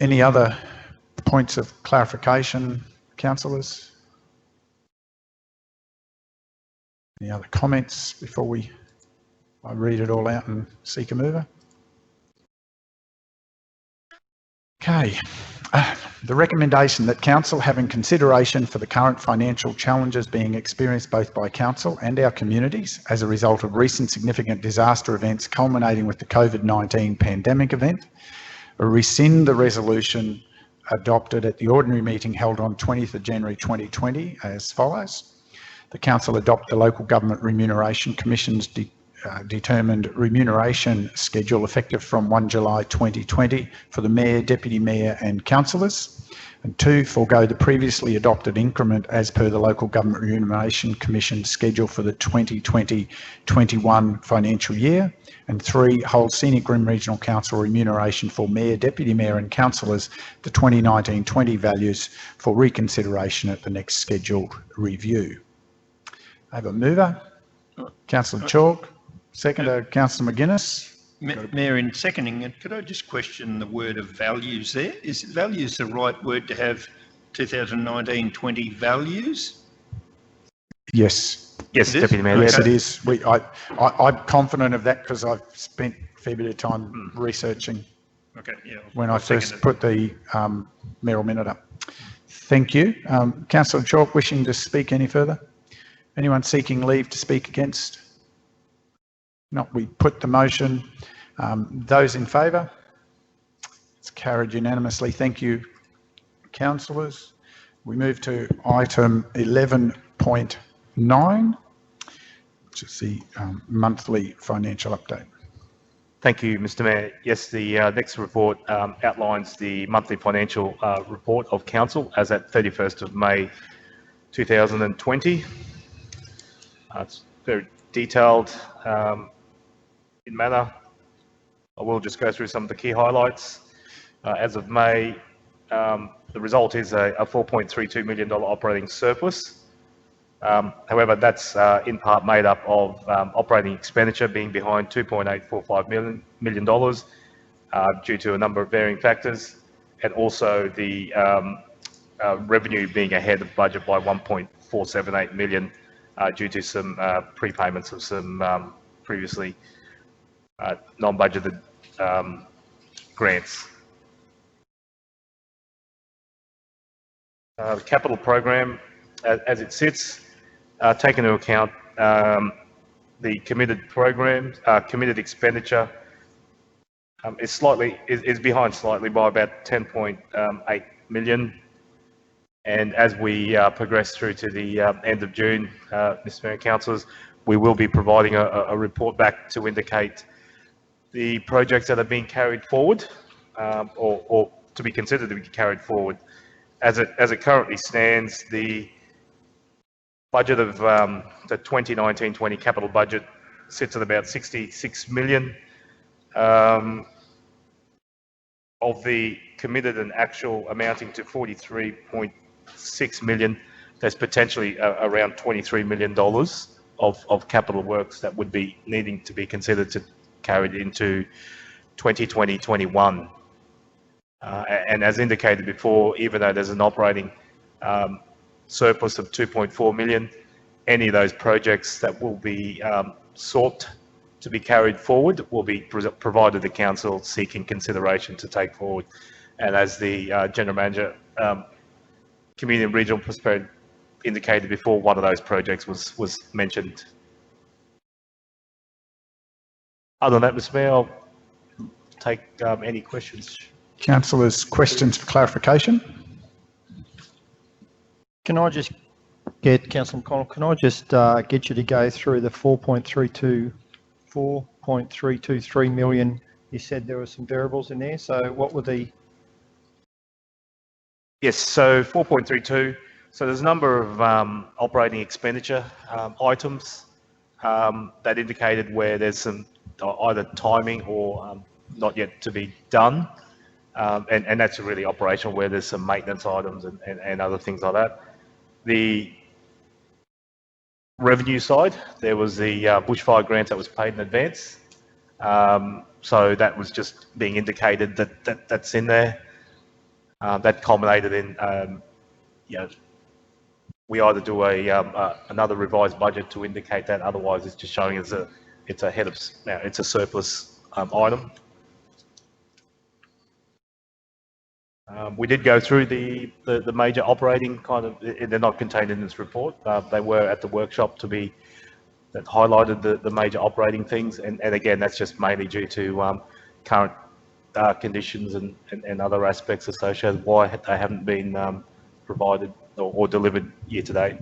Any other points of clarification, councillors? Any other comments before I read it all out and seek a mover? Okay. The recommendation that Council, having consideration for the current financial challenges being experienced both by Council and our communities as a result of recent significant disaster events culminating with the COVID-19 pandemic event, rescind the resolution adopted at the ordinary meeting held on 20th of January 2020 as follows. The Council adopt the Local Government Remuneration Commission's determined remuneration schedule effective from 1 July 2020 for the Mayor, Deputy Mayor and Councillors. And 2, forego the previously adopted increment as per the Local Government Remuneration Commission schedule for the 2020-21 financial year. And 3, hold Scenic Rim Regional Council remuneration for Mayor, Deputy Mayor and Councillors, the 2019-20 values for reconsideration at the next scheduled review. I have a mover, Councillor Chalk. Seconder, Councillor McGuinness. Mayor, in seconding it, could I just question the word of values there? Is values the right word to have 2019-20 values? Yes. Yes, Deputy Mayor. Yes, it is. I'm confident of that because I've spent a fair bit of time researching when I first put the mayoral minute up. Thank you. Councillor Chalk, wishing to speak any further? Anyone seeking leave to speak against? No, we put the motion. Those in favour? It's carried unanimously. Thank you, councillors. We move to item 11.9, which is the monthly financial update. Thank you, Mr. Mayor. Yes, the next report outlines the monthly financial report of Council as at 31st of May 2020. It's very detailed in manner. I will just go through some of the key highlights. As of May, the result is a $4.32 million operating surplus. However, that's in part made up of operating expenditure being behind $2.845 million due to a number of varying factors, and also the revenue being ahead of budget by $1.478 million due to some prepayments of some previously non-budgeted grants. The capital program, as it sits, take into account the committed program, committed expenditure is behind slightly by about 10.8 million. And as we progress through to the end of June, Mr. Mayor and Councillors, we will be providing a report back to indicate the projects that are being carried forward or to be considered to be carried forward. As it currently stands, the budget of the 2019-20 capital budget sits at about 66 million. Of the committed and actual amounting to 43.6 million, there's potentially around $23 million of capital works that would be needing to be considered to carried into 2020-21. And as indicated before, even though there's an operating surplus of 2.4 million, any of those projects that will be sought to be carried forward will be provided to Council seeking consideration to take forward. And as the General Manager, Community and Regional Prosperity indicated before, one of those projects was mentioned. Other than that, Mr. Mayor, I'll take any questions. Councillors, questions for clarification? Can I just get, Councillor McConnell, can I just get you to go through the 4.323 million? You said there were some variables in there, so what were the... Yes, so 4.32. So there's a number of operating expenditure items that indicated where there's some either timing or not yet to be done. And that's really operational, where there's some maintenance items and other things like that. The revenue side, there was the bushfire grant that was paid in advance. So that was just being indicated that's in there. That culminated in, we either do another revised budget to indicate that, otherwise it's just showing as it's a surplus item. We did go through the major operating kind of, they're not contained in this report. They were at the workshop that highlighted the major operating things, and again, that's just mainly due to current conditions and other aspects associated why they haven't been provided or delivered year to date.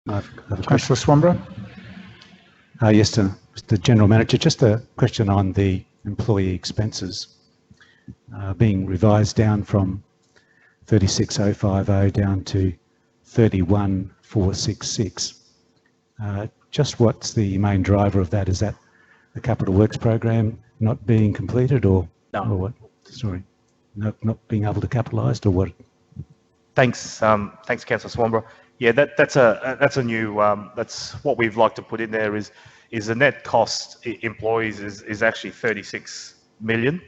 Councillor Swanborough. Yes, Mr. General Manager, just a question on the employee expenses being revised down from 36,050 down to 31,466. Just what's the main driver of that? Is that the capital works program not being completed, or what? Sorry, not being able to capitalise, or what? Thanks, Councillor Swanborough. Yeah, that's a new. That's what we've liked to put in there is the net cost employees is actually 36 million,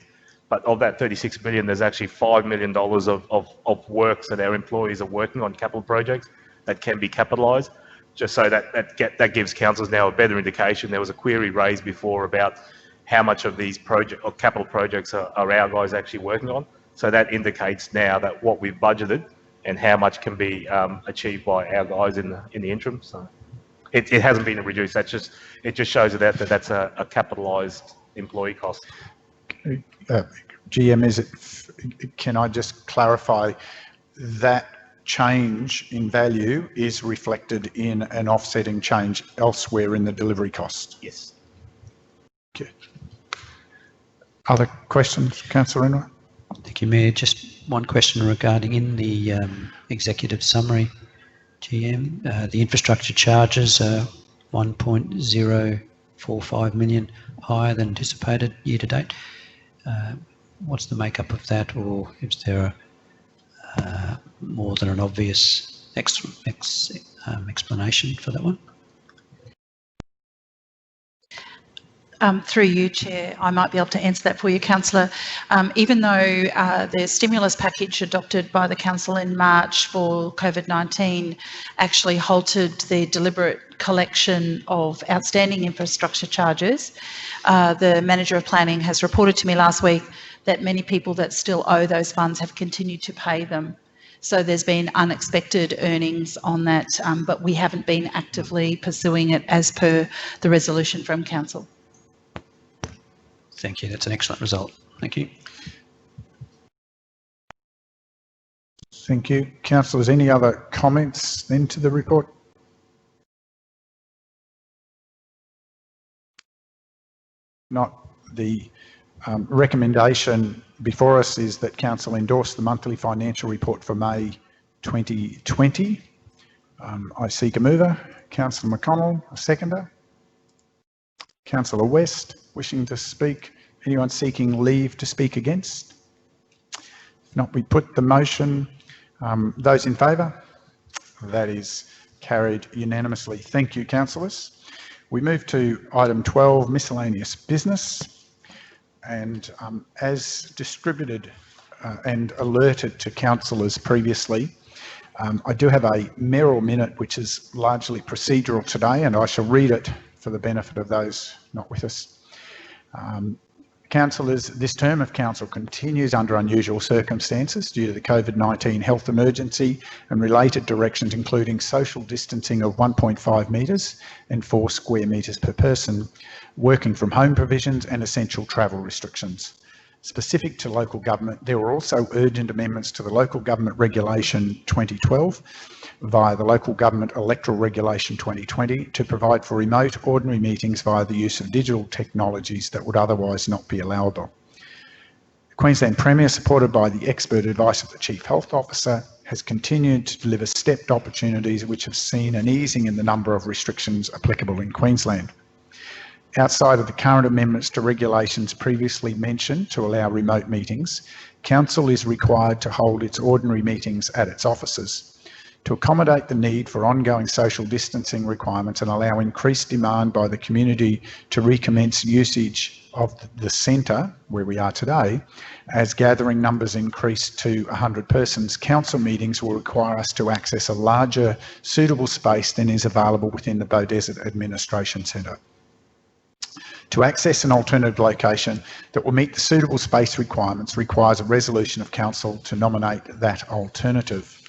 but of that 36 million, there's actually $5 million of works that our employees are working on, capital projects that can be capitalised. Just so that gives councillors now a better indication. There was a query raised before about how much of these project or capital projects are our guys actually working on. So that indicates now that what we've budgeted and how much can be achieved by our guys in the interim. So it hasn't been reduced. It just shows that's a capitalised employee cost. GM, can I just clarify that change in value is reflected in an offsetting change elsewhere in the delivery cost? Yes. Okay. Other questions, Councillor Enright? Thank you, Mayor. Just one question regarding in the executive summary, GM, the infrastructure charges are 1.045 million higher than anticipated year to date. What's the makeup of that, or is there more than an obvious explanation for that one? Through you, Chair, I might be able to answer that for you, Councillor. Even though the stimulus package adopted by the Council in March for COVID-19 actually halted the deliberate collection of outstanding infrastructure charges, the Manager of Planning has reported to me last week that many people that still owe those funds have continued to pay them. So there's been unexpected earnings on that, but we haven't been actively pursuing it as per the resolution from Council. Thank you. That's an excellent result. Thank you. Thank you. Councillors, any other comments then to the report? Not. The recommendation before us is that Council endorse the monthly financial report for May 2020. I seek a mover. Councillor McConnell, a seconder. Councillor West, wishing to speak. Anyone seeking leave to speak against? If not, we put the motion. Those in favour? That is carried unanimously. Thank you, councillors. We move to item 12, miscellaneous business. And as distributed and alerted to councillors previously, I do have a mayoral minute which is largely procedural today, and I shall read it for the benefit of those not with us. Councillors, this term of council continues under unusual circumstances due to the COVID-19 health emergency and related directions, including social distancing of 1.5 metres and 4 square metres per person, working from home provisions and essential travel restrictions. Specific to local government, there were also urgent amendments to the Local Government Regulation 2012 via the Local Government Electoral Regulation 2020 to provide for remote ordinary meetings via the use of digital technologies that would otherwise not be allowable. The Queensland Premier, supported by the expert advice of the Chief Health Officer, has continued to deliver stepped opportunities which have seen an easing in the number of restrictions applicable in Queensland. Outside of the current amendments to regulations previously mentioned to allow remote meetings, Council is required to hold its ordinary meetings at its offices. To accommodate the need for ongoing social distancing requirements and allow increased demand by the community to recommence usage of the centre, where we are today, as gathering numbers increase to 100 persons, Council meetings will require us to access a larger, suitable space than is available within the Beaudesert Administration Centre. To access an alternative location that will meet the suitable space requirements requires a resolution of Council to nominate that alternative.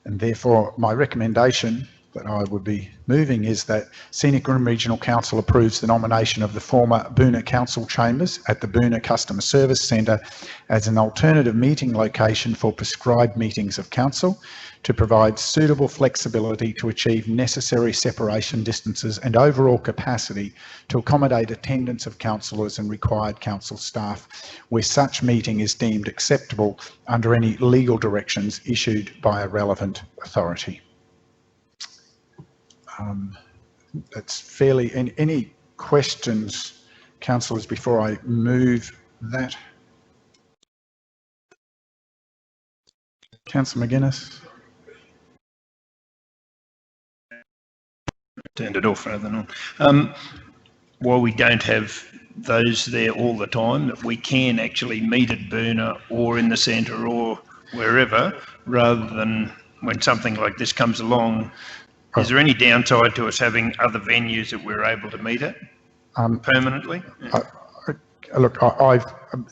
And therefore, my recommendation that I would be moving is that Scenic Room Regional Council approves the nomination of the former Boonah Council Chambers at the Boonah Customer Service Centre as an alternative meeting location for prescribed meetings of Council, to provide suitable flexibility to achieve necessary separation distances and overall capacity to accommodate attendance of councillors and required council staff where such meeting is deemed acceptable under any legal directions issued by a relevant authority. That's fairly... Any questions, councillors, before I move that? Councillor McGuinness. Turned it off rather than on. While we don't have those there all the time, that we can actually meet at Boonah or in the centre or wherever, rather than when something like this comes along. Is there any downside to us having other venues that we're able to meet at permanently? Look,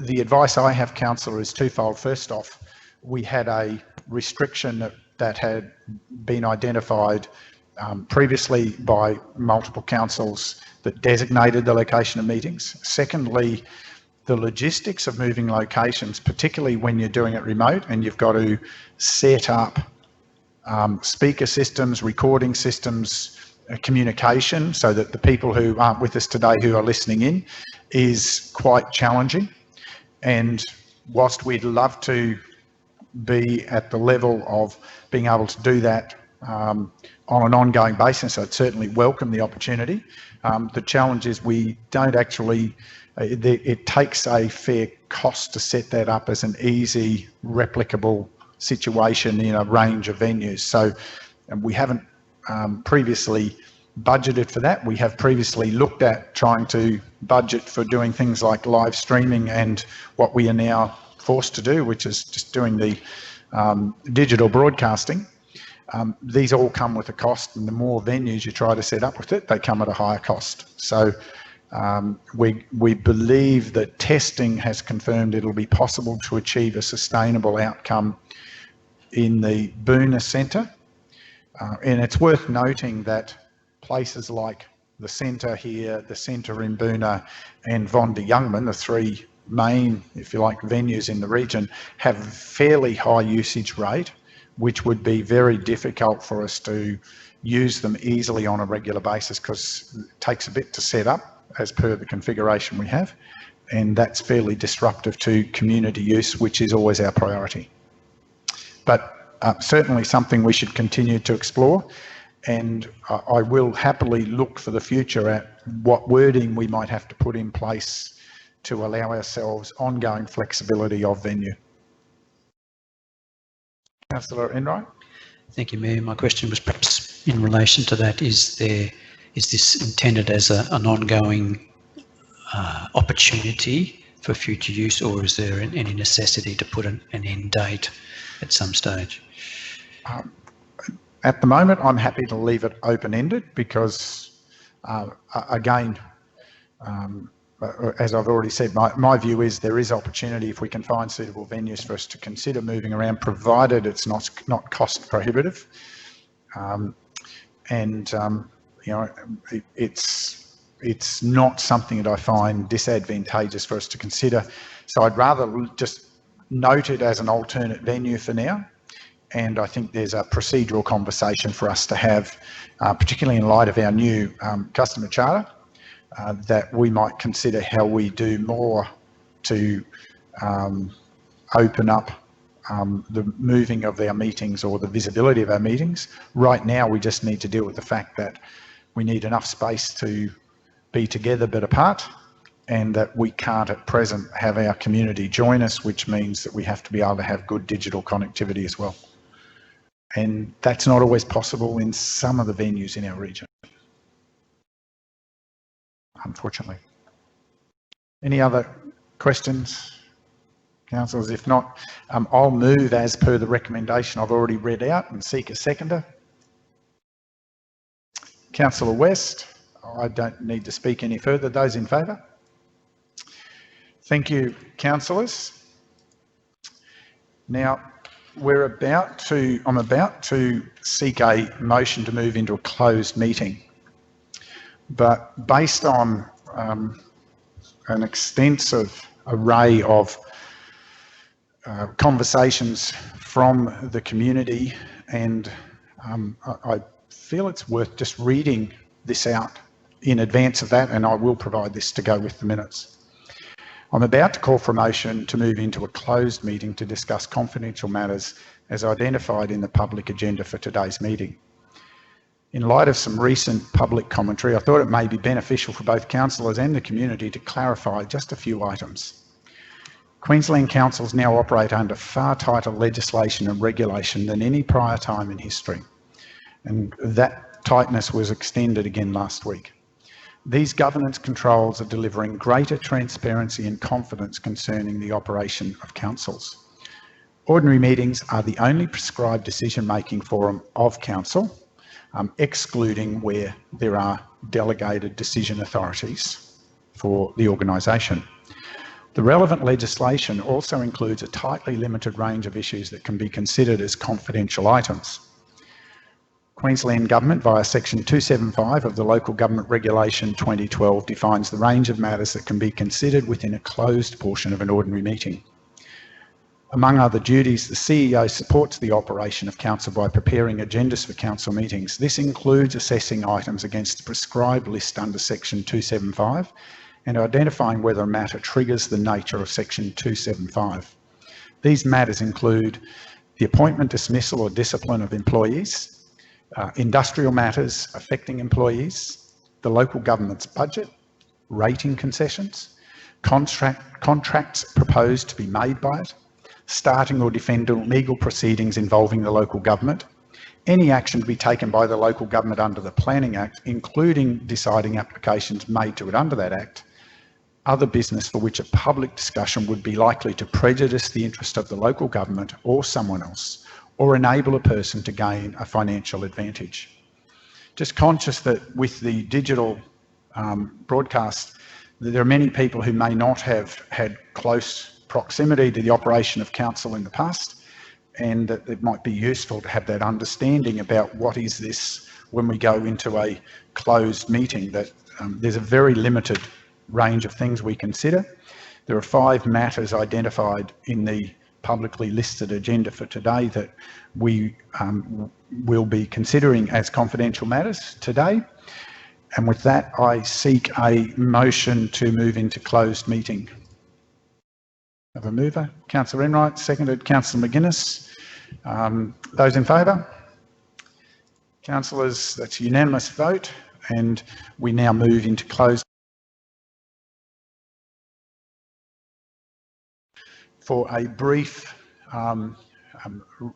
the advice I have, councillor, is twofold. First off, we had a restriction that had been identified previously by multiple councils that designated the location of meetings. Secondly, the logistics of moving locations, particularly when you're doing it remote and you've got to set up speaker systems, recording systems, communication, so that the people who aren't with us today who are listening in, is quite challenging. And whilst we'd love to be at the level of being able to do that on an ongoing basis, I'd certainly welcome the opportunity. The challenge is we don't actually, it takes a fair cost to set that up as an easy, replicable situation in a range of venues. So we haven't previously budgeted for that. We have previously looked at trying to budget for doing things like live streaming and what we are now forced to do, which is just doing the digital broadcasting. These all come with a cost, and the more venues you try to set up with it, they come at a higher cost. So we believe that testing has confirmed it'll be possible to achieve a sustainable outcome in the Boonah Centre. And it's worth noting that places like the centre here, the centre in Boonah and Vonda Youngman, the three main, if you like, venues in the region, have fairly high usage rate, which would be very difficult for us to use them easily on a regular basis because it takes a bit to set up as per the configuration we have, and that's fairly disruptive to community use, which is always our priority. But certainly something we should continue to explore, and I will happily look for the future at what wording we might have to put in place to allow ourselves ongoing flexibility of venue. Councillor Enright. Thank you, Mayor. My question was perhaps in relation to that. Is this intended as an ongoing opportunity for future use, or is there any necessity to put an end date at some stage? At the moment, I'm happy to leave it open-ended because, again, as I've already said, my view is there is opportunity if we can find suitable venues for us to consider moving around, provided it's not cost prohibitive. You know, it's not something that I find disadvantageous for us to consider. So I'd rather just note it as an alternate venue for now. And I think there's a procedural conversation for us to have, particularly in light of our new customer charter, that we might consider how we do more to open up the moving of our meetings or the visibility of our meetings. Right now, we just need to deal with the fact that we need enough space to be together but apart, and that we can't at present have our community join us, which means that we have to be able to have good digital connectivity as well. And that's not always possible in some of the venues in our region, unfortunately. Any other questions, councillors? If not, I'll move as per the recommendation I've already read out and seek a seconder. Councillor West, I don't need to speak any further. Those in favour? Thank you, councillors. Now, I'm about to seek a motion to move into a closed meeting, but based on an extensive array of conversations from the community, and I feel it's worth just reading this out in advance of that, and I will provide this to go with the minutes. I'm about to call for a motion to move into a closed meeting to discuss confidential matters as identified in the public agenda for today's meeting. In light of some recent public commentary, I thought it may be beneficial for both councillors and the community to clarify just a few items. Queensland councils now operate under far tighter legislation and regulation than any prior time in history, and that tightness was extended again last week. These governance controls are delivering greater transparency and confidence concerning the operation of councils. Ordinary meetings are the only prescribed decision-making forum of council, excluding where there are delegated decision authorities for the organisation. The relevant legislation also includes a tightly limited range of issues that can be considered as confidential items. Queensland Government, via Section 275 of the Local Government Regulation 2012, defines the range of matters that can be considered within a closed portion of an ordinary meeting. Among other duties, the CEO supports the operation of council by preparing agendas for council meetings. This includes assessing items against the prescribed list under Section 275 and identifying whether a matter triggers the nature of Section 275. These matters include the appointment, dismissal or discipline of employees, industrial matters affecting employees, the local government's budget, rating concessions, contracts proposed to be made by it, starting or defending legal proceedings involving the local government, any action to be taken by the local government under the Planning Act, including deciding applications made to it under that Act, other business for which a public discussion would be likely to prejudice the interest of the local government or someone else, or enable a person to gain a financial advantage. Just conscious that with the digital broadcast, there are many people who may not have had close proximity to the operation of council in the past, and that it might be useful to have that understanding about what is this when we go into a closed meeting, that there's a very limited range of things we consider. There are 5 matters identified in the publicly listed agenda for today that we will be considering as confidential matters today. And with that, I seek a motion to move into closed meeting. Have a mover, Councillor Enright, seconded Councillor McGuinness. Those in favour? Councillors, that's a unanimous vote, and we now move into closed for a brief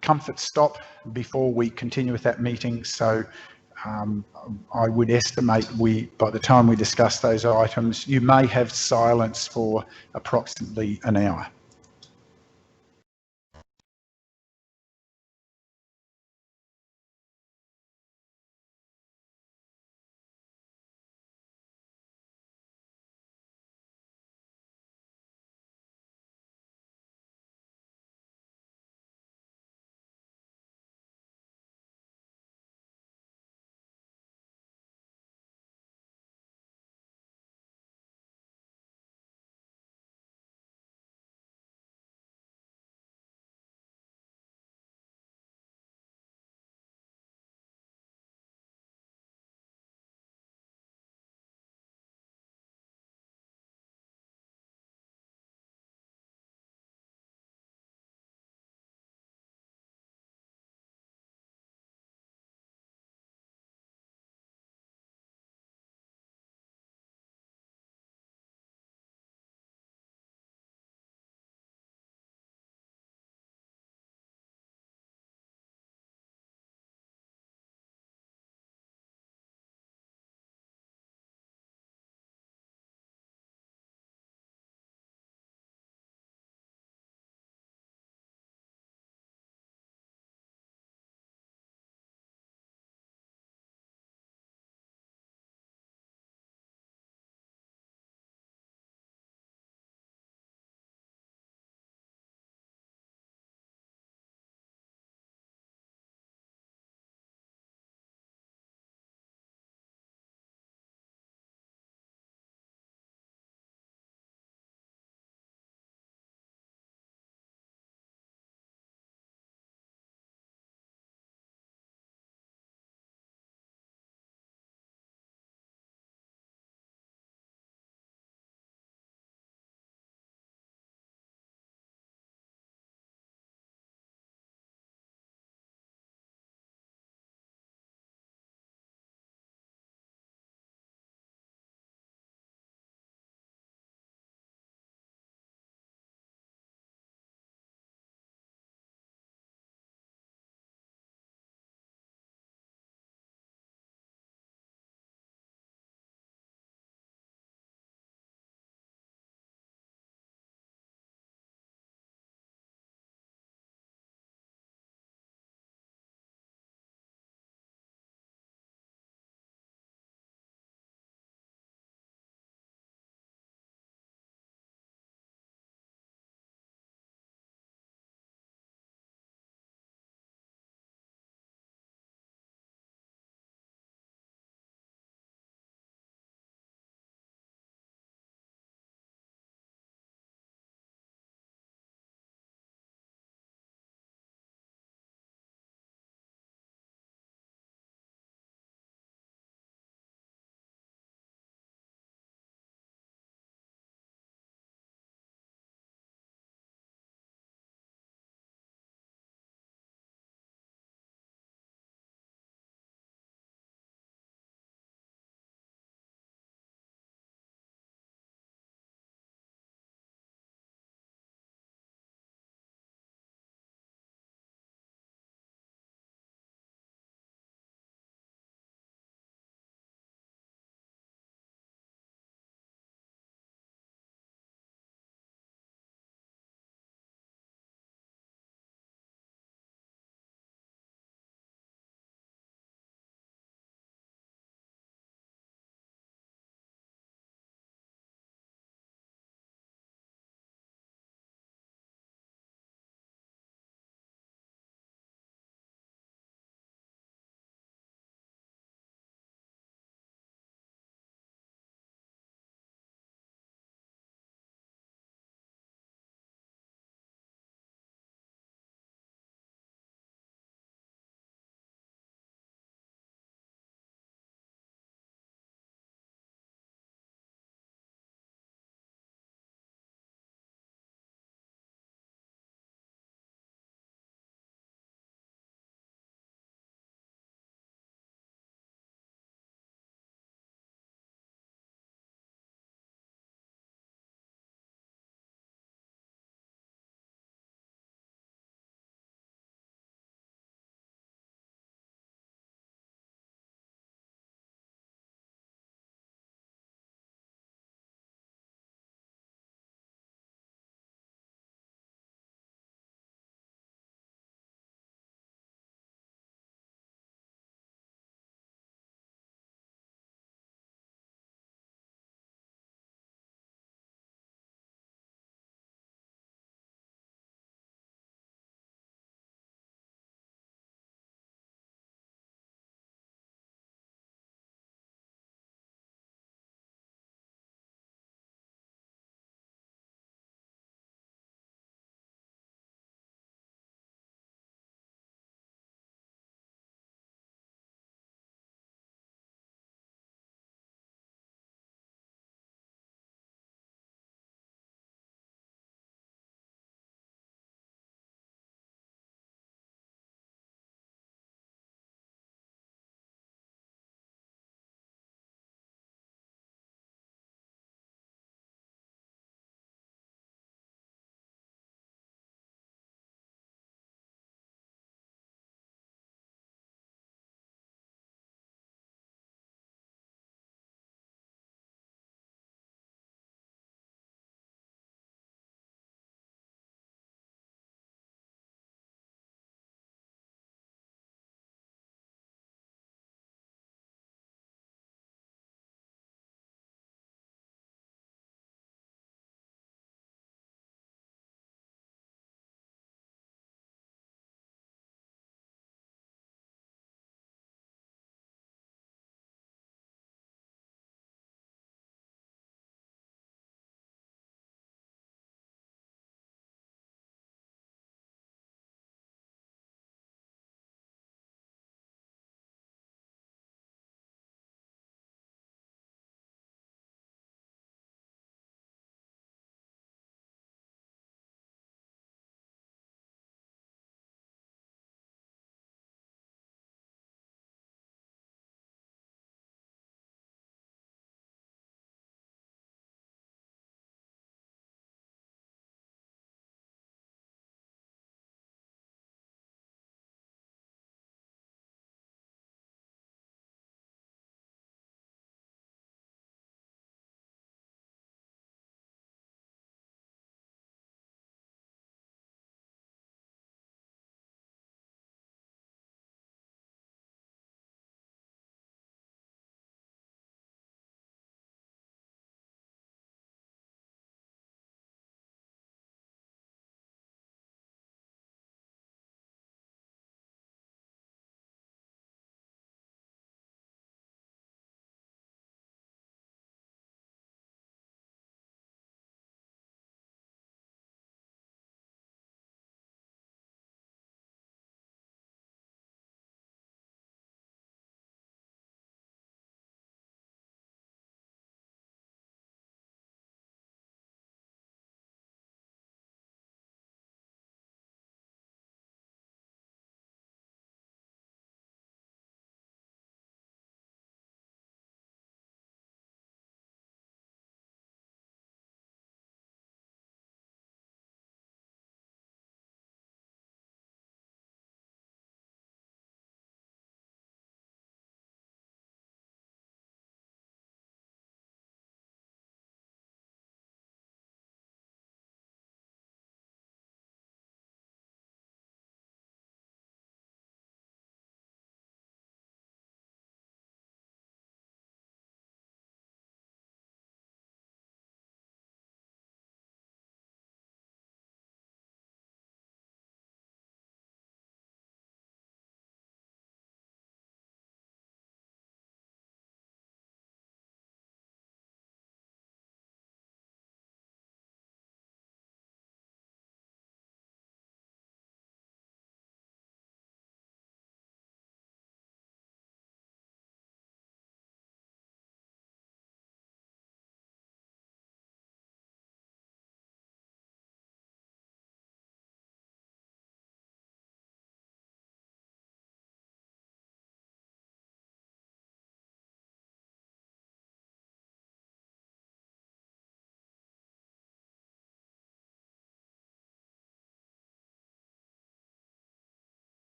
comfort stop before we continue with that meeting. So I would estimate by the time we discuss those items, you may have silence for approximately an hour.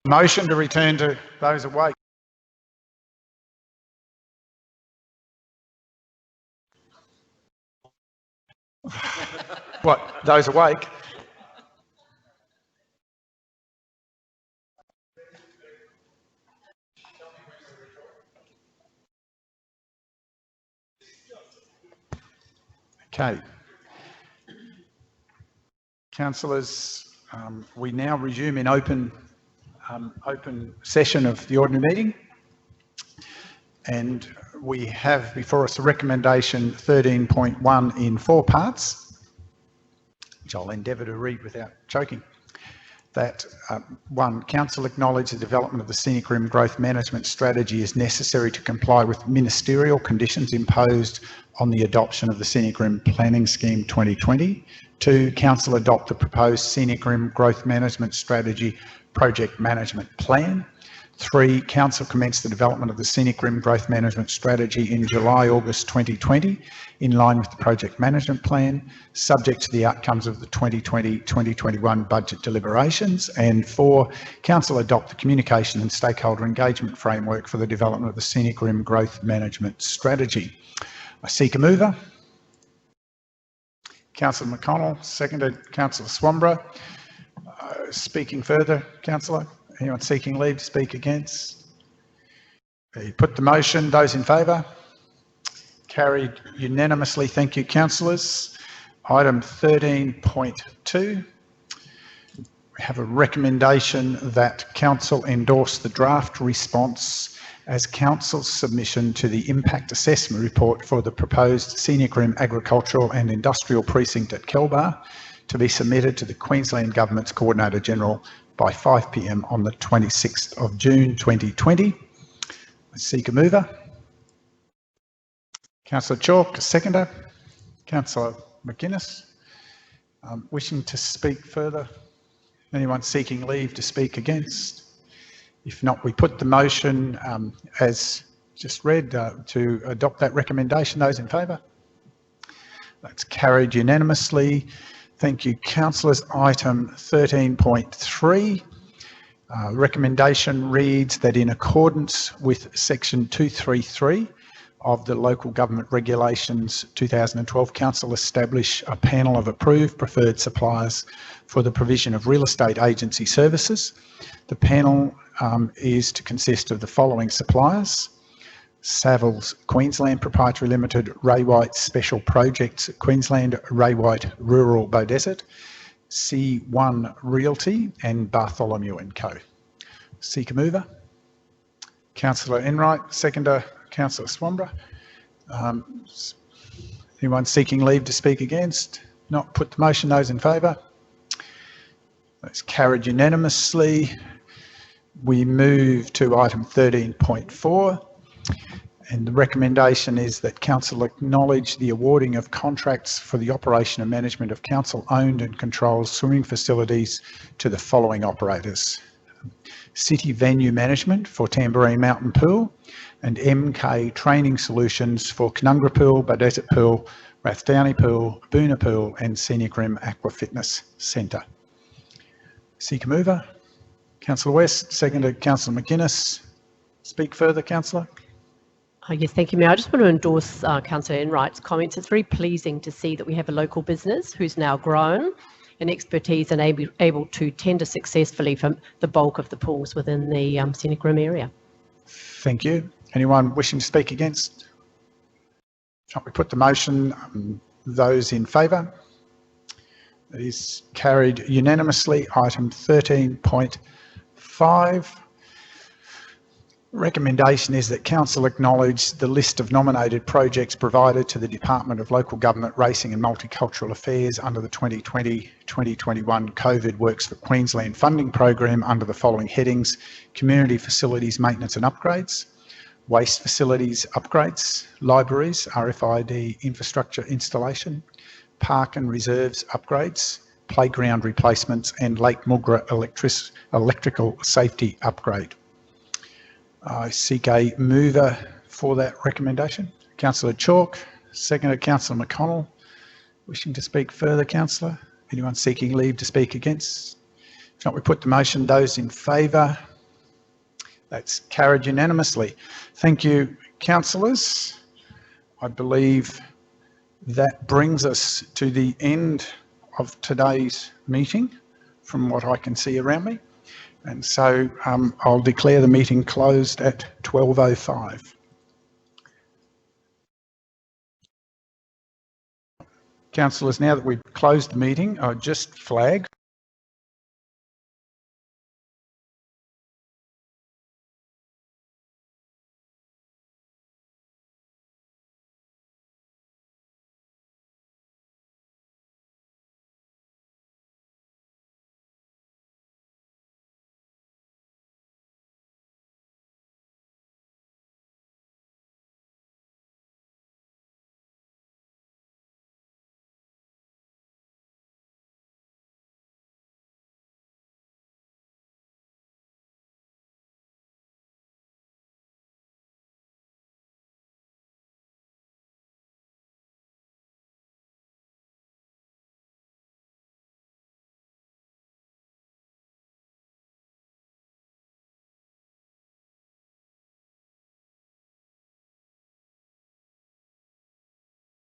Motion to return to those awake. What, those awake? Okay. Councillors, we now resume in open session of the ordinary meeting, and we have before us a recommendation 13.1 in 4 parts, which I'll endeavour to read without choking. That 1, Council acknowledge the development of the Scenic Rim Growth Management Strategy is necessary to comply with ministerial conditions imposed on the adoption of the Scenic Rim Planning Scheme 2020. 2, Council adopt the proposed Scenic Rim Growth Management Strategy Project Management Plan. 3, Council commenced the development of the Scenic Rim Growth Management Strategy in July-August 2020 in line with the Project Management Plan, subject to the outcomes of the 2020-2021 budget deliberations. And 4, Council adopt the Communication and Stakeholder Engagement Framework for the development of the Scenic Rim Growth Management Strategy. I seek a mover. Councillor McConnell, seconded. Councillor Swamborough. Speaking further, Councillor? Anyone seeking leave to speak against? You put the motion. Those in favour? Carried unanimously. Thank you, councillors. Item 13.2. We have a recommendation that council endorse the draft response as council's submission to the impact assessment report for the proposed Scenic Rim Agricultural and Industrial Precinct at Kelbar to be submitted to the Queensland Government's Coordinator General by 5 p.m. on the 26th of June 2020. I seek a mover. Councillor Chalk, a seconder. Councillor McGuinness, wishing to speak further. Anyone seeking leave to speak against? If not, we put the motion as just read to adopt that recommendation. Those in favour? That's carried unanimously. Thank you, councillors. Item 13.3. Recommendation reads that in accordance with section 233 of the Local Government Regulations 2012, council establish a panel of approved preferred suppliers for the provision of real estate agency services. The panel is to consist of the following suppliers: Savills Queensland Proprietary Limited, Ray White Special Projects Queensland, Ray White Rural Beaudesert, C1 Realty and Bartholomew & Co. Seek a mover. Councillor Enright, seconder. Councillor Swamborough. Anyone seeking leave to speak against? Not put the motion. Those in favour? That's carried unanimously. We move to item 13.4. And the recommendation is that council acknowledge the awarding of contracts for the operation and management of council-owned and controlled swimming facilities to the following operators: City Venue Management for Tamborine Mountain Pool and MK Training Solutions for Canungra Pool, Beaudesert Pool, Rathdowney Pool, Boona Pool and Scenic Rim Aqua Fitness Centre. Seek a mover. Councillor West, seconded. Councillor McGuinness. Speak further, councillor. Yes, thank you, Mayor. I just want to endorse Councillor Enright's comments. It's very pleasing to see that we have a local business who's now grown in expertise and able to tender successfully for the bulk of the pools within the Scenic Rim area. Thank you. Anyone wishing to speak against? Shall we put the motion? Those in favour? It is carried unanimously. Item 13.5. Recommendation is that council acknowledge the list of nominated projects provided to the Department of Local Government, Racing and Multicultural Affairs under the 2020-2021 COVID Works for Queensland funding program under the following headings: community facilities maintenance and upgrades, waste facilities upgrades, libraries, RFID infrastructure installation, park and reserves upgrades, playground replacements and Lake Mugra electrical safety upgrade. I seek a mover for that recommendation. Councillor Chalk, seconded. Councillor McConnell. Wishing to speak further, councillor? Anyone seeking leave to speak against? If not, we put the motion. Those in favour? That's carried unanimously. Thank you, councillors. I believe that brings us to the end of today's meeting from what I can see around me. And so I'll declare the meeting closed at 12:05. Councillors, now that we've closed the meeting, I'll just flag